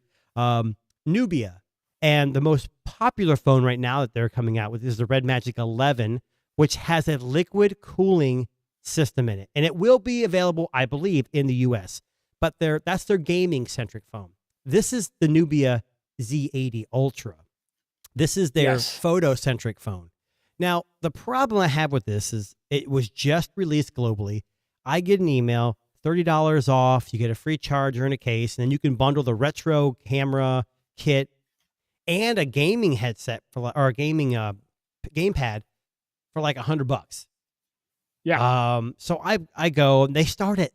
Nubia, and the most popular phone right now that they're coming out with is the Red Magic 11, which has a liquid cooling system in it, and it will be available, I believe, in the US. But that's their gaming centric phone. This is the Nubia Z80 Ultra. This is their photo centric phone. Now, the problem I have with this is it was just released globally. I get an email, $30 off. You get a free charger and a case, and then you can bundle the retro camera kit and a gaming headset or a gaming gamepad for like $100. Yeah. So I go, and they start at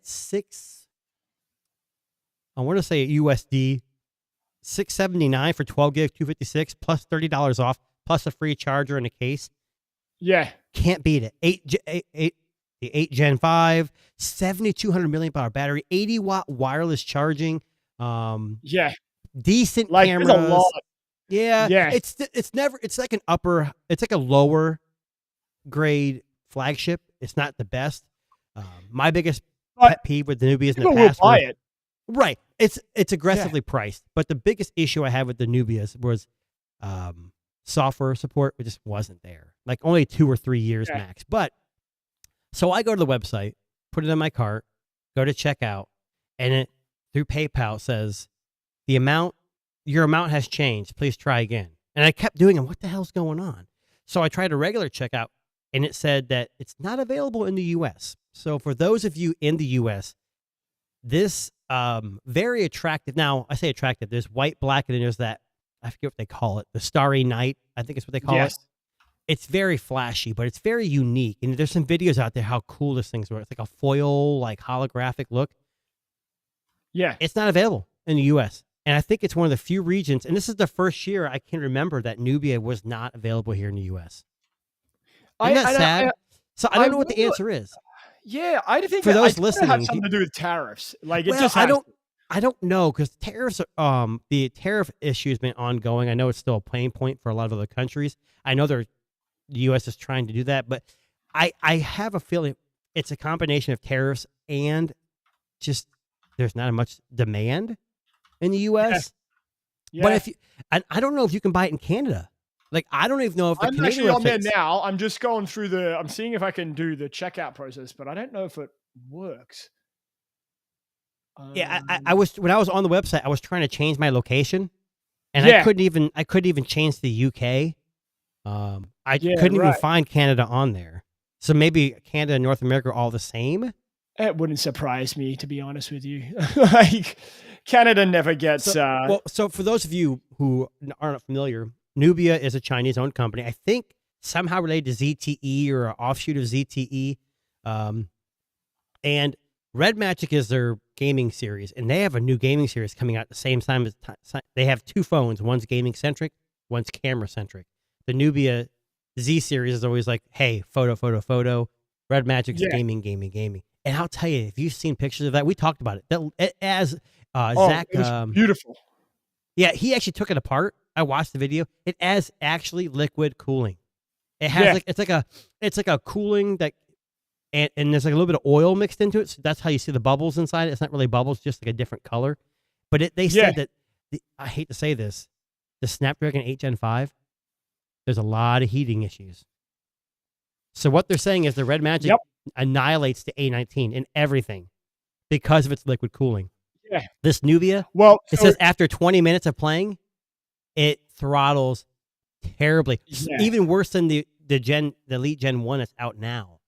I want to say USD $679 for 12 gig 256 plus $30 off plus a free charger and a case. Yeah. Can't beat it. The 8 Gen 5, 7,200 milliamp hour battery, 80 watt wireless charging. Yeah. Decent Like cameras. there's a lot. Yeah. Yeah. It's like a lower grade flagship. It's not the best. My biggest pet peeve with the Nubias in the People will past buy it. right. It's aggressively priced, but the biggest issue I had with the Nubias was software support. It just wasn't there. Like only 2 or 3 years max. But so I go to the website, put it in my cart, go to checkout, and it through PayPal says your amount has changed. Please try again. And I kept doing it. What the hell's going on? So I tried a regular checkout, and it said that it's not available in the U.S. So for those of you in the U.S., this very attractive. Now I say attractive. There's white, black, and then there's that. I forget what they call it. The Starry Night. I think it's what they call it. It's very flashy, but it's very unique. And there's some videos out there how cool this thing's. It's like a foil, like holographic look. Yeah. It's not available in the U.S. And I think it's one of the few regions. And this is the first year I can remember that Nubia was not available here in the U.S. Isn't that sad? So I don't know what the answer is. Yeah, I think for those it listening, had something to do with tariffs. Like it well, just I don't know because tariffs. The tariff issue has been ongoing. I know it's still a pain point for a lot of other countries. I know the U.S. is trying to do that, but I have a feeling it's a combination of tariffs and just there's not much demand in the U.S. Yeah. But if you, I don't know if you can buy it in Canada. Like I don't even know if the I'm Canadian actually on there websites- now. I'm just going through I'm seeing if I can do the checkout process, but I don't know if it works. Yeah, I was when I was on the website, I was trying to change my location, and Yeah. I couldn't even change the UK. I Yeah, couldn't even right. find Canada on there. So maybe Canada and North America are all the same. It wouldn't surprise me, to be honest with you. Like Canada never gets. So for those of you who aren't familiar, Nubia is a Chinese-owned company. I think somehow related to ZTE or an offshoot of ZTE. And Red Magic is their gaming series, and they have a new gaming series coming out at the same time. They have 2 phones. One's gaming-centric, one's camera-centric. The Nubia Z series is always like, hey, photo. Red Magic's gaming. And I'll tell you, if you've seen pictures of that, we talked about it. Zach, it was beautiful. yeah, he actually took it apart. I watched the video. It has actually liquid cooling. It has it's like a cooling that, and there's like a little bit of oil mixed into it. So that's how you see the bubbles inside. It's not really bubbles, just like a different color. But they said that I hate to say this, the Snapdragon 8 Gen 5, there's a lot of heating issues. So what they're saying is the Red Magic annihilates the A19 in everything because of its liquid cooling. Yeah. This Nubia, it says after 20 minutes of playing, it throttles terribly. Even worse than the Elite Gen 1 that's out now.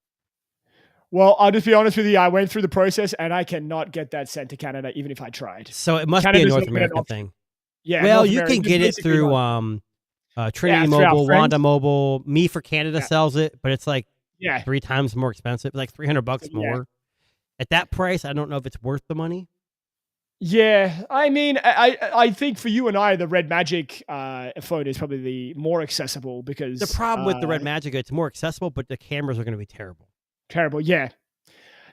Well, I'll just be honest with you. I went through the process and I cannot get that sent to Canada, even if I tried. So it must be a North American thing. Yeah. Well, North you American, can get it through Trinity Mobile, Wanda Mobile. Me for Canada sells it, but it's like 3 times more expensive, like $300 more. At that price, I don't know if it's worth the money. Yeah, I mean, I think for you and I, the Red Magic phone is probably the more accessible because the problem with the Red Magic, it's more accessible, but the cameras are going to be terrible. Terrible, yeah.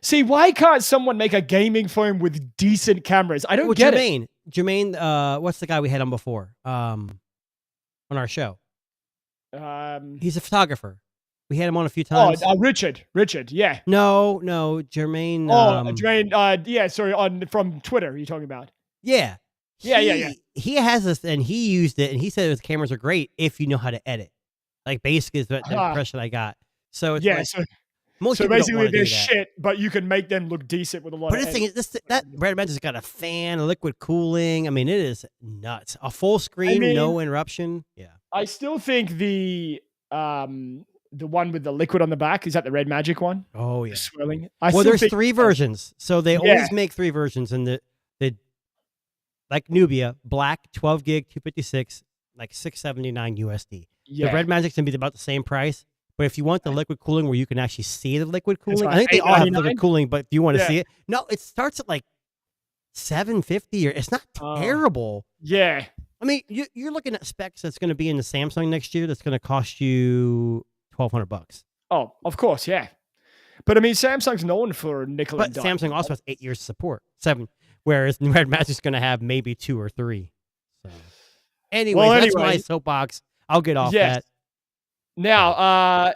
See, why can't someone make a gaming phone with decent cameras? I don't get it. Jermaine, what's the guy we had on before on our show? He's a photographer. We had him on a few times. Richard, yeah. No, Jermaine. Jermaine, sorry, from Twitter you're talking about. Yeah. Yeah. He has this, and he used it, and he said his cameras are great if you know how to edit. Like, basically is the impression I got. So it's so basically they're shit, but you can make them look decent with a lot of But the thing is, that Red Magic's got a fan, liquid cooling. I mean, it is nuts. A full screen, no interruption. Yeah. I still think the one with the liquid on the back, is that the Red Magic one? Oh, yeah. The swirling. There's 3 versions. So they always make 3 versions. And the like Nubia, black, 12 gig, 256, like $679 USD. Yeah. The Red Magic's going to be about the same price. But if you want the liquid cooling where you can actually see the liquid cooling, I think they all have liquid cooling, but if you want to see it, no, it starts at like $750 or it's not terrible. Yeah. I mean, you're looking at specs that's going to be in the Samsung next year that's going to cost you $1,200. Oh, of course, yeah. But I mean, Samsung's known for nickel and dime. Samsung also has 8 years of support, 7, whereas Red Magic's going to have maybe 2 or 3. So, anyway, that's my soapbox. I'll get off that. Now,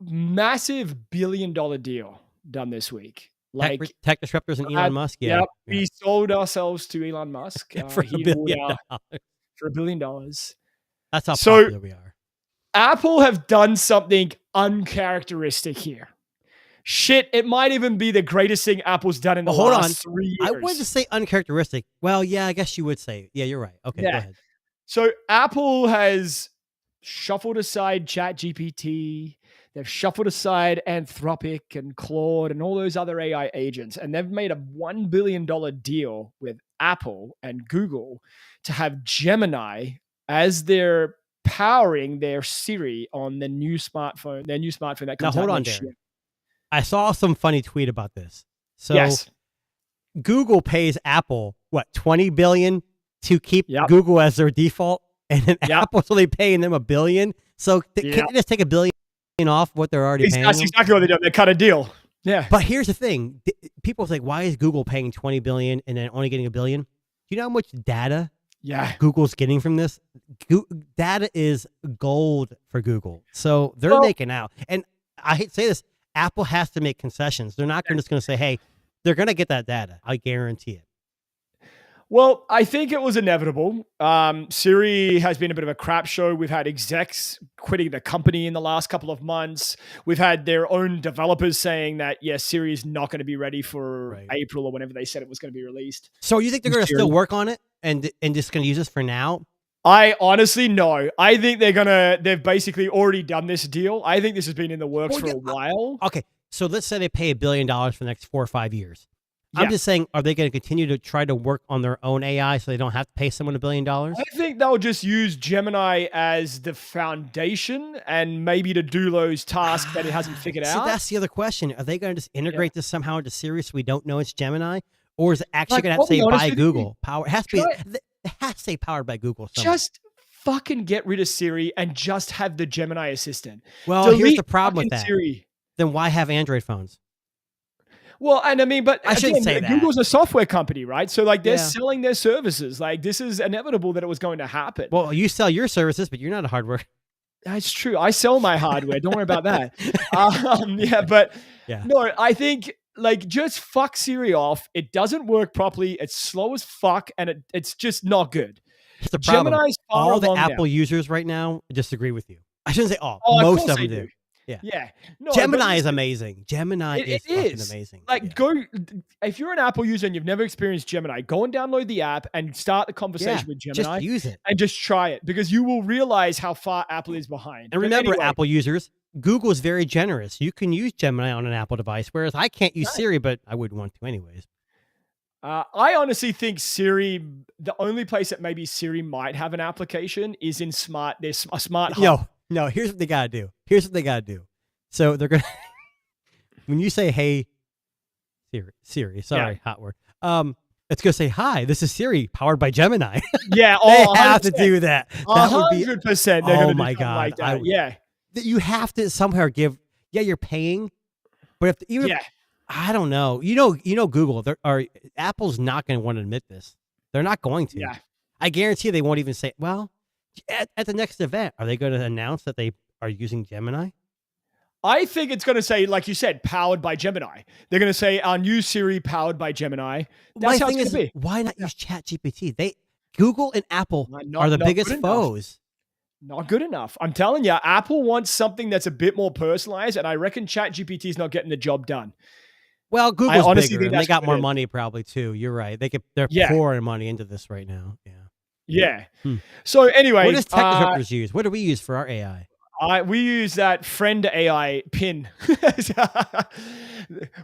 massive billion-dollar deal done this week. Like Tech Disruptors and Elon Musk. Yeah, we sold ourselves to Elon Musk for $1 billion. For $1 billion. That's how popular we are. Apple have done something uncharacteristic here. Shit, it might even be the greatest thing Apple's done in the last 3 years. I wouldn't say uncharacteristic. Well, yeah, I guess you would say. Yeah, you're right. Okay, go ahead. So Apple has shuffled aside ChatGPT. They've shuffled aside Anthropic and Claude and all those other AI agents, and they've made a $1 billion deal with Apple and Google to have Gemini as their powering their Siri on the new smartphone. Their new smartphone that comes out. Now hold on, Darren. I saw some funny tweet about this. So Google pays Apple what, $20 billion to keep Google as their default, and then Apple's only paying them $1 billion. So can't they just take $1 billion off what they're already paying? That's exactly what they do. They cut a deal. Yeah. But here's the thing: people think, why is Google paying $20 billion and then only getting $1 billion? Do you know how much data Google's getting from this? Data is gold for Google, so they're making out. And I hate to say this, Apple has to make concessions. They're not just going to say, "Hey," they're going to get that data. I guarantee it. Well, I think it was inevitable. Siri has been a bit of a crap show. We've had execs quitting the company in the last couple of months. We've had their own developers saying that, Siri is not going to be ready for April or whenever they said it was going to be released. So you think they're going to still work on it and just going to use this for now? I honestly no. I think they've basically already done this deal. I think this has been in the works for a while. Okay, so let's say they pay $1 billion for the next 4 or 5 years. I'm just saying, are they going to continue to try to work on their own AI so they don't have to pay someone $1 billion? I think they'll just use Gemini as the foundation and maybe to do those tasks that it hasn't figured out. So that's the other question. Are they going to just integrate this somehow into Siri so we don't know it's Gemini? Or is it actually going to have to say by Google? It has to be. It has to say powered by Google somewhere. Just fucking get rid of Siri and just have the Gemini assistant. Well, here's the problem with that. Siri. Then why have Android phones? Well, and I mean, but I shouldn't say that. Google's a software company, right? So like they're selling their services. Like this is inevitable that it was going to happen. Well, you sell your services, but you're not a hardware. That's true. I sell my hardware. Don't worry about that. No, I think like just fuck Siri off. It doesn't work properly. It's slow as fuck, and it's just not good. It's the problem. Gemini's far All the along Apple now. users right now disagree with you. I shouldn't say all. Oh, Most course of them they do. Yeah. Yeah. No, Gemini but is amazing. Gemini It is fucking is. amazing. Like, Yeah. go if you're an Apple user and you've never experienced Gemini, go and download the app and start the conversation with Gemini Just use it. and just try it because you will realize how far Apple is behind. And But remember, anyway, Apple users, Google is very generous. You can use Gemini on an Apple device, whereas I can't use Siri, but I wouldn't want to anyways. I honestly think Siri, the only place that maybe Siri might have an application is in a smart home. No, here's what they gotta do. So they're gonna when you say hey Siri, sorry, hot word. It's gonna say hi, this is Siri, powered by Gemini. Yeah, They oh, have to 100%. do that. That would be 100%. They're oh gonna do my something God, like I that. would- Yeah, you have to somehow give you're paying, but if yeah. I don't know. Google, Apple's not going to want to admit this. They're not going to. Yeah. I guarantee they won't even say, well, at the next event, are they going to announce that they are using Gemini? I think it's going to say, like you said, powered by Gemini. They're going to say our new Siri powered by Gemini. That's My how thing it's is, going to be. why not use ChatGPT? Google and Apple Not- are the not biggest good enough. foes. Not good enough. I'm telling you, Apple wants something that's a bit more personalized, and I reckon ChatGPT is not getting the job done. Well, Google's honestly bigger, think and they that's got what more it is. money probably too. You're right. They're Yeah. pouring money into this right now. Yeah. Yeah. Hmm. So anyway, What does Tech Disruptors use? What do we use for our AI? we use that friend AI pin.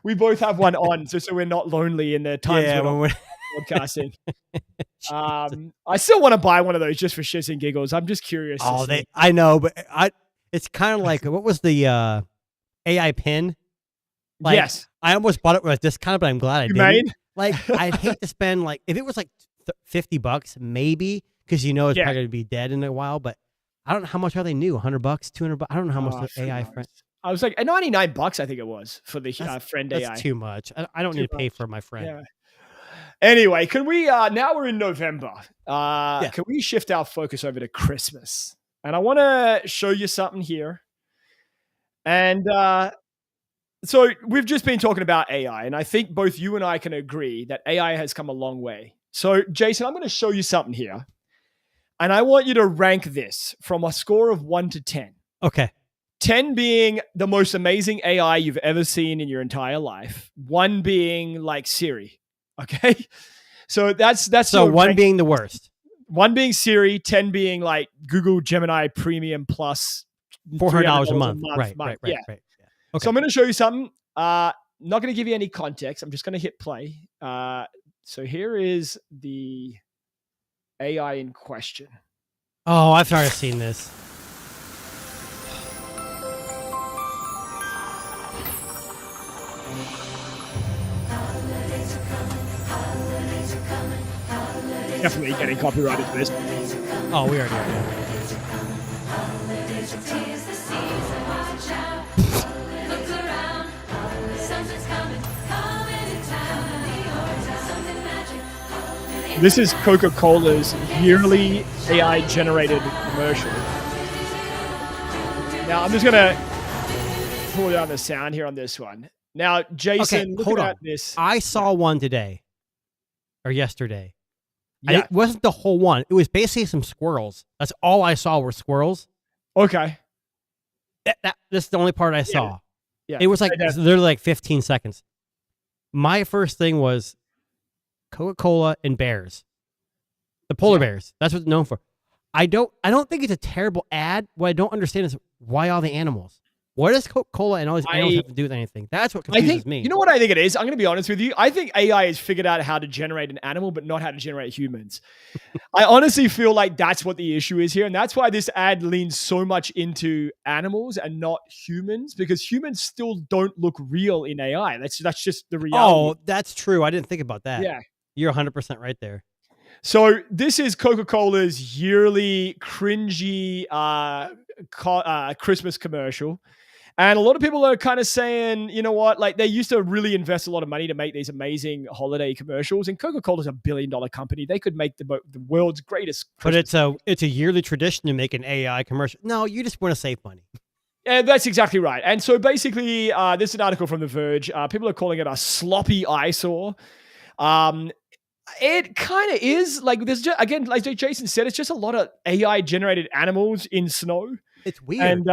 We both have one on, so we're not lonely in the times Yeah, we're when not podcasting. I still want to buy one of those just for shits and giggles. I'm just curious. to Oh, see. I know, but it's kind of like what was the AI pin? Like, Yes. I almost bought it with a discount, but I'm glad I didn't. Humane? Like, I'd hate to spend like if it was like $50, maybe because it's Yeah. probably going to be dead in a while. But I don't know how much are they new? $100, $200. I don't know how much the who AI knows? friend. I was like, at $99, I think it was for the friend AI. That's too much. I don't Too need to pay much. for my friend. Yeah. Anyway, can we now we're in November. Yeah. Can we shift our focus over to Christmas? And I want to show you something here. And so we've just been talking about AI, and I think both you and I can agree that AI has come a long way. So, Jason, I'm going to show you something here. And I want you to rank this from a score of 1 to 10. Okay. 10 being the most amazing AI you've ever seen in your entire life. 1 being like Siri. Okay. So that's So your one rank. being the worst. 1 being Siri, 10 being like Google Gemini Premium Plus. $400 a $300 month. Right. Yeah. Yeah. Okay. So I'm going to show you something. Not going to give you any context. I'm just going to hit play. So here is the AI in question. Oh, I've already seen this. Definitely getting copyrighted for this. Oh, we already are. This is Coca-Cola's yearly AI-generated commercial. Now, I'm just going to pull down the sound here on this one. Now, Jason, Okay, looking hold on. at this. I saw one today or yesterday. Yeah. It wasn't the whole one. It was basically some squirrels. That's all I saw were squirrels. Okay. That's the only part I saw. Yeah. It was like That's- literally like 15 seconds. My first thing was Coca-Cola and bears. The polar bears. That's what it's known for. I don't think it's a terrible ad. What I don't understand is why all the animals. What does Coca-Cola and all these animals have to do with anything? That's what I confuses think, me. you know what I think it is? I'm going to be honest with you. I think AI has figured out how to generate an animal, but not how to generate humans. I honestly feel like that's what the issue is here. And that's why this ad leans so much into animals and not humans, because humans still don't look real in AI. That's just the reality. Oh, that's true. I didn't think about that. Yeah. You're 100% right there. So this is Coca-Cola's yearly cringy Christmas commercial. And a lot of people are kind of saying, you know what, like they used to really invest a lot of money to make these amazing holiday commercials. And Coca-Cola's a billion-dollar company. They could make the world's greatest Christmas. But it's a yearly tradition to make an AI commercial. No, you just want to save money. Yeah, that's exactly right. And so basically, this is an article from The Verge. People are calling it a sloppy eyesore. It kind of is like there's just, again, like Jason said, it's just a lot of AI generated animals in snow, It's weird. and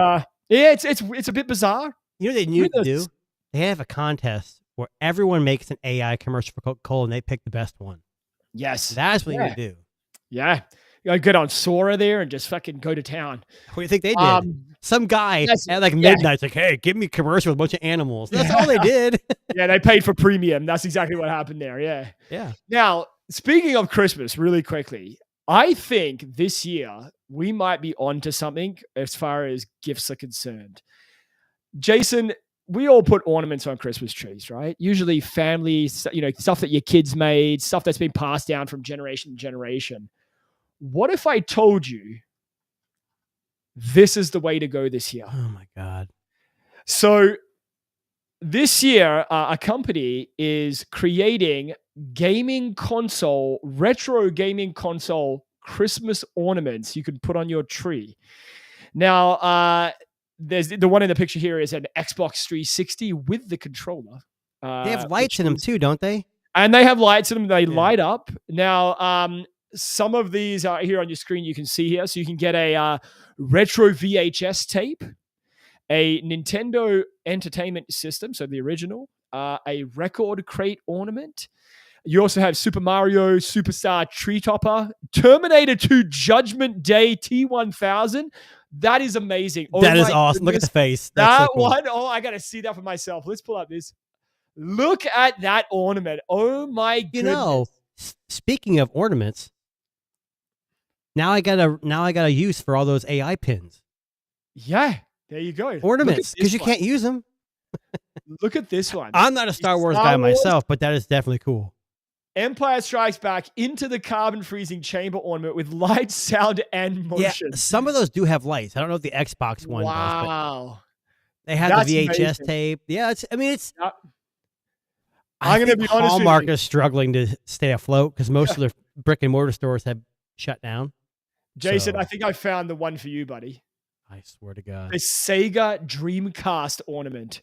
yeah, it's a bit bizarre. You know what they need to do? They have a contest where everyone makes an AI commercial for Coca-Cola and they pick the best one. Yes, That's what you need to do. Yeah, you gotta get on Sora there and just fucking go to town. What do you think they did? Some guy at like midnight, like, hey, give me a commercial with a bunch of animals. That's all they did. Yeah, they paid for premium. That's exactly what happened there. Yeah. Yeah. Now, speaking of Christmas, really quickly, I think this year we might be onto something as far as gifts are concerned. Jason, we all put ornaments on Christmas trees, right? Usually family, stuff that your kids made, stuff that's been passed down from generation to generation. What if I told you this is the way to go this year? Oh my God. So this year, a company is creating retro gaming console Christmas ornaments you can put on your tree. Now, there's the one in the picture here is an Xbox 360 with the controller. They have lights in them too, don't they? And they have lights in them. They light up. Now, some of these are here on your screen. You can see here. So you can get a retro VHS tape, a Nintendo Entertainment System, so the original, a record crate ornament. You also have Super Mario Superstar Tree Topper, Terminator 2 Judgment Day T1000. That is amazing. That is awesome. Look at the face. That's That so cool. one, I got to see that for myself. Let's pull up this. Look at that ornament. Oh my goodness. You know, speaking of ornaments, now I got a use for all those AI pins. Yeah, there you go. Ornaments, because you can't use them. Look at this one. I'm not a Star Wars guy myself, but that is definitely cool. Empire Strikes Back into the carbon freezing chamber ornament with light, sound, and motion. Yeah, some of those do have lights. I don't know if the Xbox one does. Wow. They have That's the VHS amazing. tape. Yeah, it's. I mean, it's. Yep. I I'm gonna think be honest with Hallmark you. is struggling to stay afloat because most of their brick and mortar stores have shut down. Jason, So- I think I found the one for you, buddy. I swear to God. The Sega Dreamcast ornament.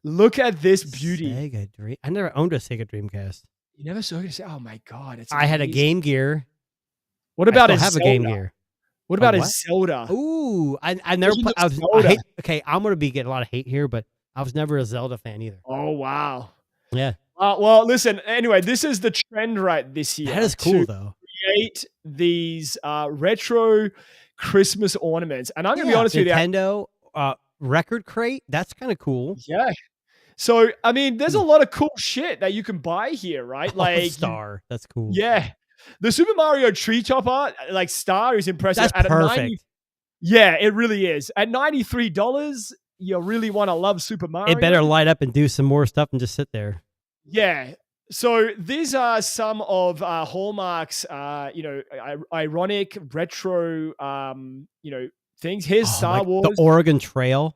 Look at this beauty. Sega Dream. I never owned a Sega Dreamcast. You never saw it. Oh my God. It's I had a amazing. Game Gear. What about I a still have Zelda? a Game Gear. What about a what? Zelda? Ooh, I never Legend put. of I Zelda. hate, okay, I'm gonna be getting a lot of hate here, but I was never a Zelda fan either. Oh, wow. Yeah, Well, listen, anyway, this is the trend right this year. that is cool to though. create these retro Christmas ornaments. And I'm going to be Yeah, honest with you. Nintendo record crate. That's kind of cool. Yeah. So, I mean, there's a lot of cool shit that you can buy here, right? Like, Star. That's cool. yeah. The Super Mario Tree Topper, like Star, is impressive. That's At a perfect. yeah, it really is. At $93, you really want to love Super Mario. It better light up and do some more stuff and just sit there. Yeah. So these are some of Hallmark's, ironic retro, things. Here's Star like Wars. the Oregon Trail.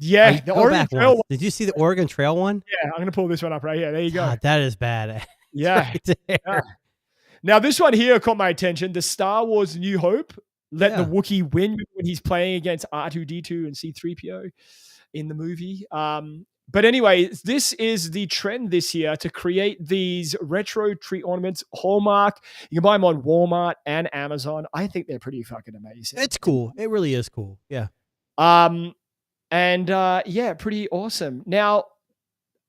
Yeah, the Go Oregon back Trail. once. Did you see the Oregon Trail one? Yeah, I'm gonna pull this one up right here. There you go. God, that is bad. Yeah. Right there. Yeah. Now this one here caught my attention. The Star Wars New Hope. Let the Yeah. Wookiee win when he's playing against R2D2 and C3PO in the movie. But anyway, this is the trend this year to create these retro tree ornaments. Hallmark. You can buy them on Walmart and Amazon. I think they're pretty fucking amazing. It's cool. It really is cool. Yeah. Pretty awesome. Now,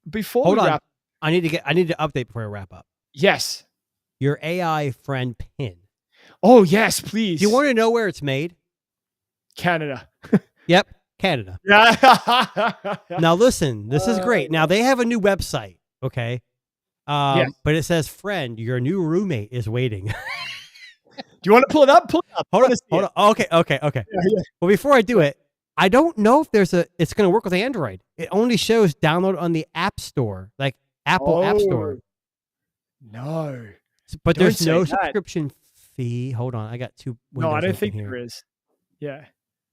before Hold we on. wrap, I need to update before I wrap up. yes. Your AI friend pin. Oh yes, please. Do you want to know where it's made? Canada? Yep, Canada. Yeah. Now listen, this is great. Now they have a new website, okay? Yes. But it says, "Friend, your new roommate is waiting." Do you want to pull it up? Pull it up. Hold I on, wanna see hold it. on. Okay. Yeah. Well, before I do it, I don't know if it's going to work with Android. It only shows download on the App Store, like Apple App Store. No. But Don't there's say no that. subscription fee. Hold on, I got two windows No, I don't open think here. there is. Yeah.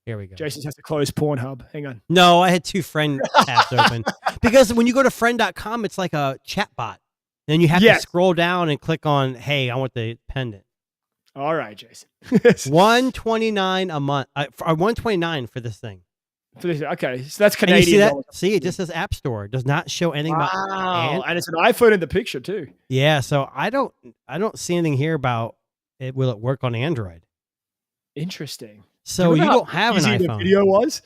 Here we go. Jason has to close Pornhub. Hang on. No, I had two friend tabs open because when you go to friend.com, it's like a chat bot. Then you have Yes. to scroll down and click on, "Hey, I want the pendant." All right, Jason. $129 a month. $129 for this thing. Okay, so that's And you see Canadian that? dollars. See, it just says App Store. It does not show anything about. Wow, and it's an iPhone in the picture too. Yeah, so I don't see anything here about it. Will it work on Android? Interesting. So you don't have an easy the iPhone. video was?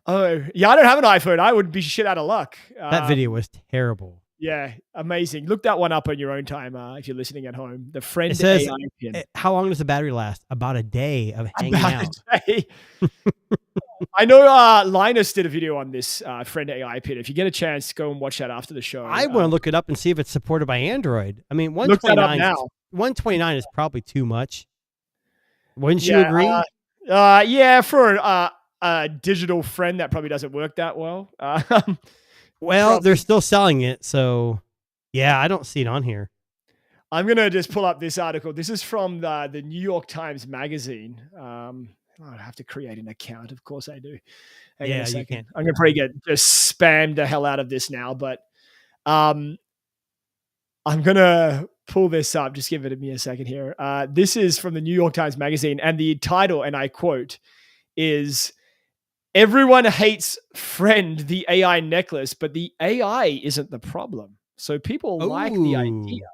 Oh, yeah, I don't have an iPhone. I would be shit out of luck. That video was terrible. Yeah, amazing. Look that one up on your own time if you're listening at home. The Friend It says, AI pin. how long does the battery last? About a day of hanging About out. a day. I know Linus did a video on this Friend AI pin. If you get a chance, go and watch that after the show. I want to look it up and see if it's supported by Android. I mean, look that up 129 now. 129 is probably too much. Wouldn't you agree? Yeah, for a digital friend, that probably doesn't work that well. Well, they're still selling it, so yeah, I don't see it on here. I'm going to just pull up this article. This is from the New York Times Magazine. I have to create an account. Of course I do. Hang on a Yeah, you second. can. I'm going to probably get just spammed the hell out of this now, but I'm going to pull this up. Just give it me a second here. This is from the New York Times Magazine, and the title, and I quote, is "Everyone hates Friend, the AI necklace, but the AI isn't the problem. So people like the idea."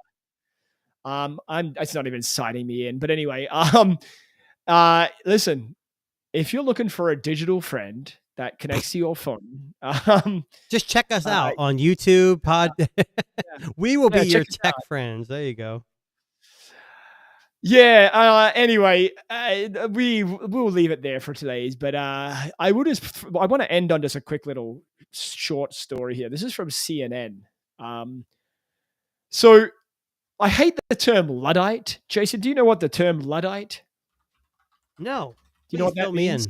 It's not even signing me in, but anyway, listen, if you're looking for a digital friend that connects to your phone, just check us out on YouTube, We will be your check us tech friends. There you go. Yeah. Anyway, we'll leave it there for today's. But I want to end on just a quick little short story here. This is from CNN. So I hate the term Luddite. Jason, do you know what the term Luddite? No. Do you know what that means?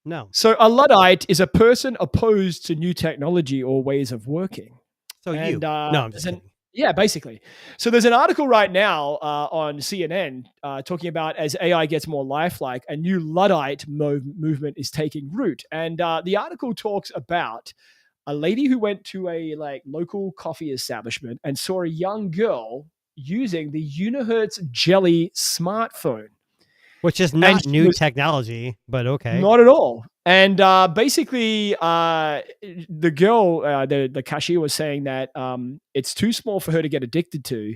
No. So a Luddite is a person opposed to new technology or ways of working. So And, no, I'm just kidding. Yeah, basically. So there's an article right now on CNN talking about as AI gets more lifelike, a new Luddite movement is taking root. And the article talks about a lady who went to a local coffee establishment and saw a young girl using the Unihertz Jelly smartphone. Which is not new technology, but okay. Not at all. And basically, the girl, the cashier was saying that it's too small for her to get addicted to.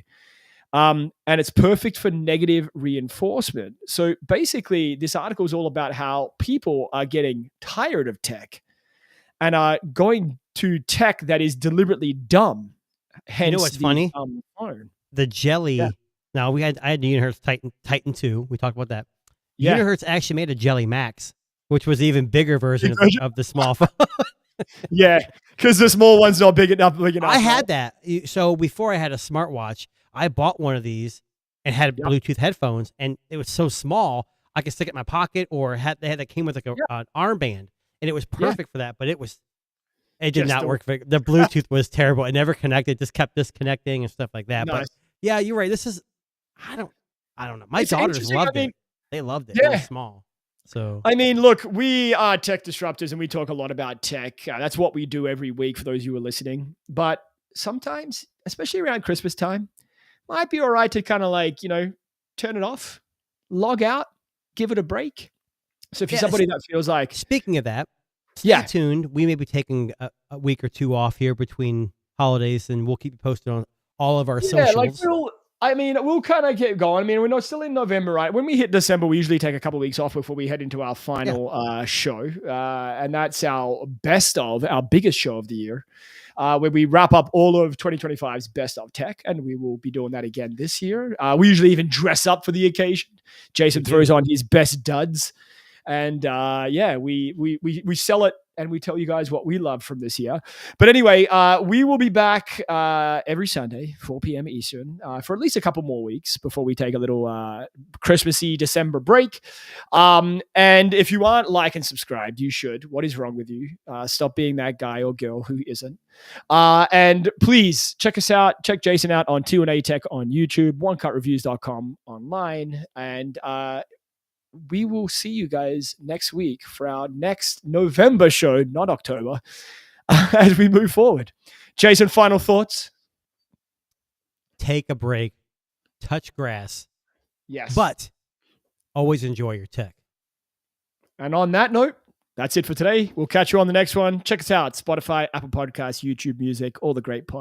And it's perfect for negative reinforcement. So basically, this article is all about how people are getting tired of tech and are going to tech that is deliberately dumb. Hence, you know what's funny? Phone. The Jelly. Yeah. Now I had the Unihertz Titan 2. We talked about that. Yeah. Unihertz actually made a Jelly Max, which was the even bigger version of the small phone. Yeah, because the small one's not big enough. I had that. So before I had a smartwatch, I bought one of these and had Bluetooth headphones, and it was so small I could stick it in my pocket, or that came with like an armband, and it was perfect for that. But it did not work. The Bluetooth was terrible. It never connected. Just kept disconnecting and stuff like that. Nice. But yeah, you're right. This is I don't know. My daughters loved it. They loved it. Yeah. It was small. So I mean, look, we are tech disruptors and we talk a lot about tech. That's what we do every week for those of you who are listening. But sometimes, especially around Christmas time, might be all right to kind of turn it off, log out, give it a break. So if you're somebody that feels like... Speaking of that, stay tuned. We may be taking a week or two off here between holidays, and we'll keep you posted on all of our socials. We'll kind of get going. I mean, we're not still in November, right? When we hit December, we usually take a couple of weeks off before we head into our final show. And that's our biggest show of the year, where we wrap up all of 2025's best of tech. And we will be doing that again this year. We usually even dress up for the occasion. Jason throws on his best duds. And we sell it and we tell you guys what we love from this year. But anyway, we will be back every Sunday, 4 p.m. Eastern, for at least a couple more weeks before we take a little Christmassy December break. And if you aren't and subscribed, you should. What is wrong with you? Stop being that guy or girl who isn't. And please check us out. Check Jason out on T&A Tech on YouTube, onecutReviews.com online. And we will see you guys next week for our next November show, not October, as we move forward. Jason, final thoughts? Take a break, touch grass. Yes. But always enjoy your tech. And on that note, That's it for today. We'll catch you on the next one. Check us out. Spotify, Apple Podcasts, YouTube Music, all the great podcasts.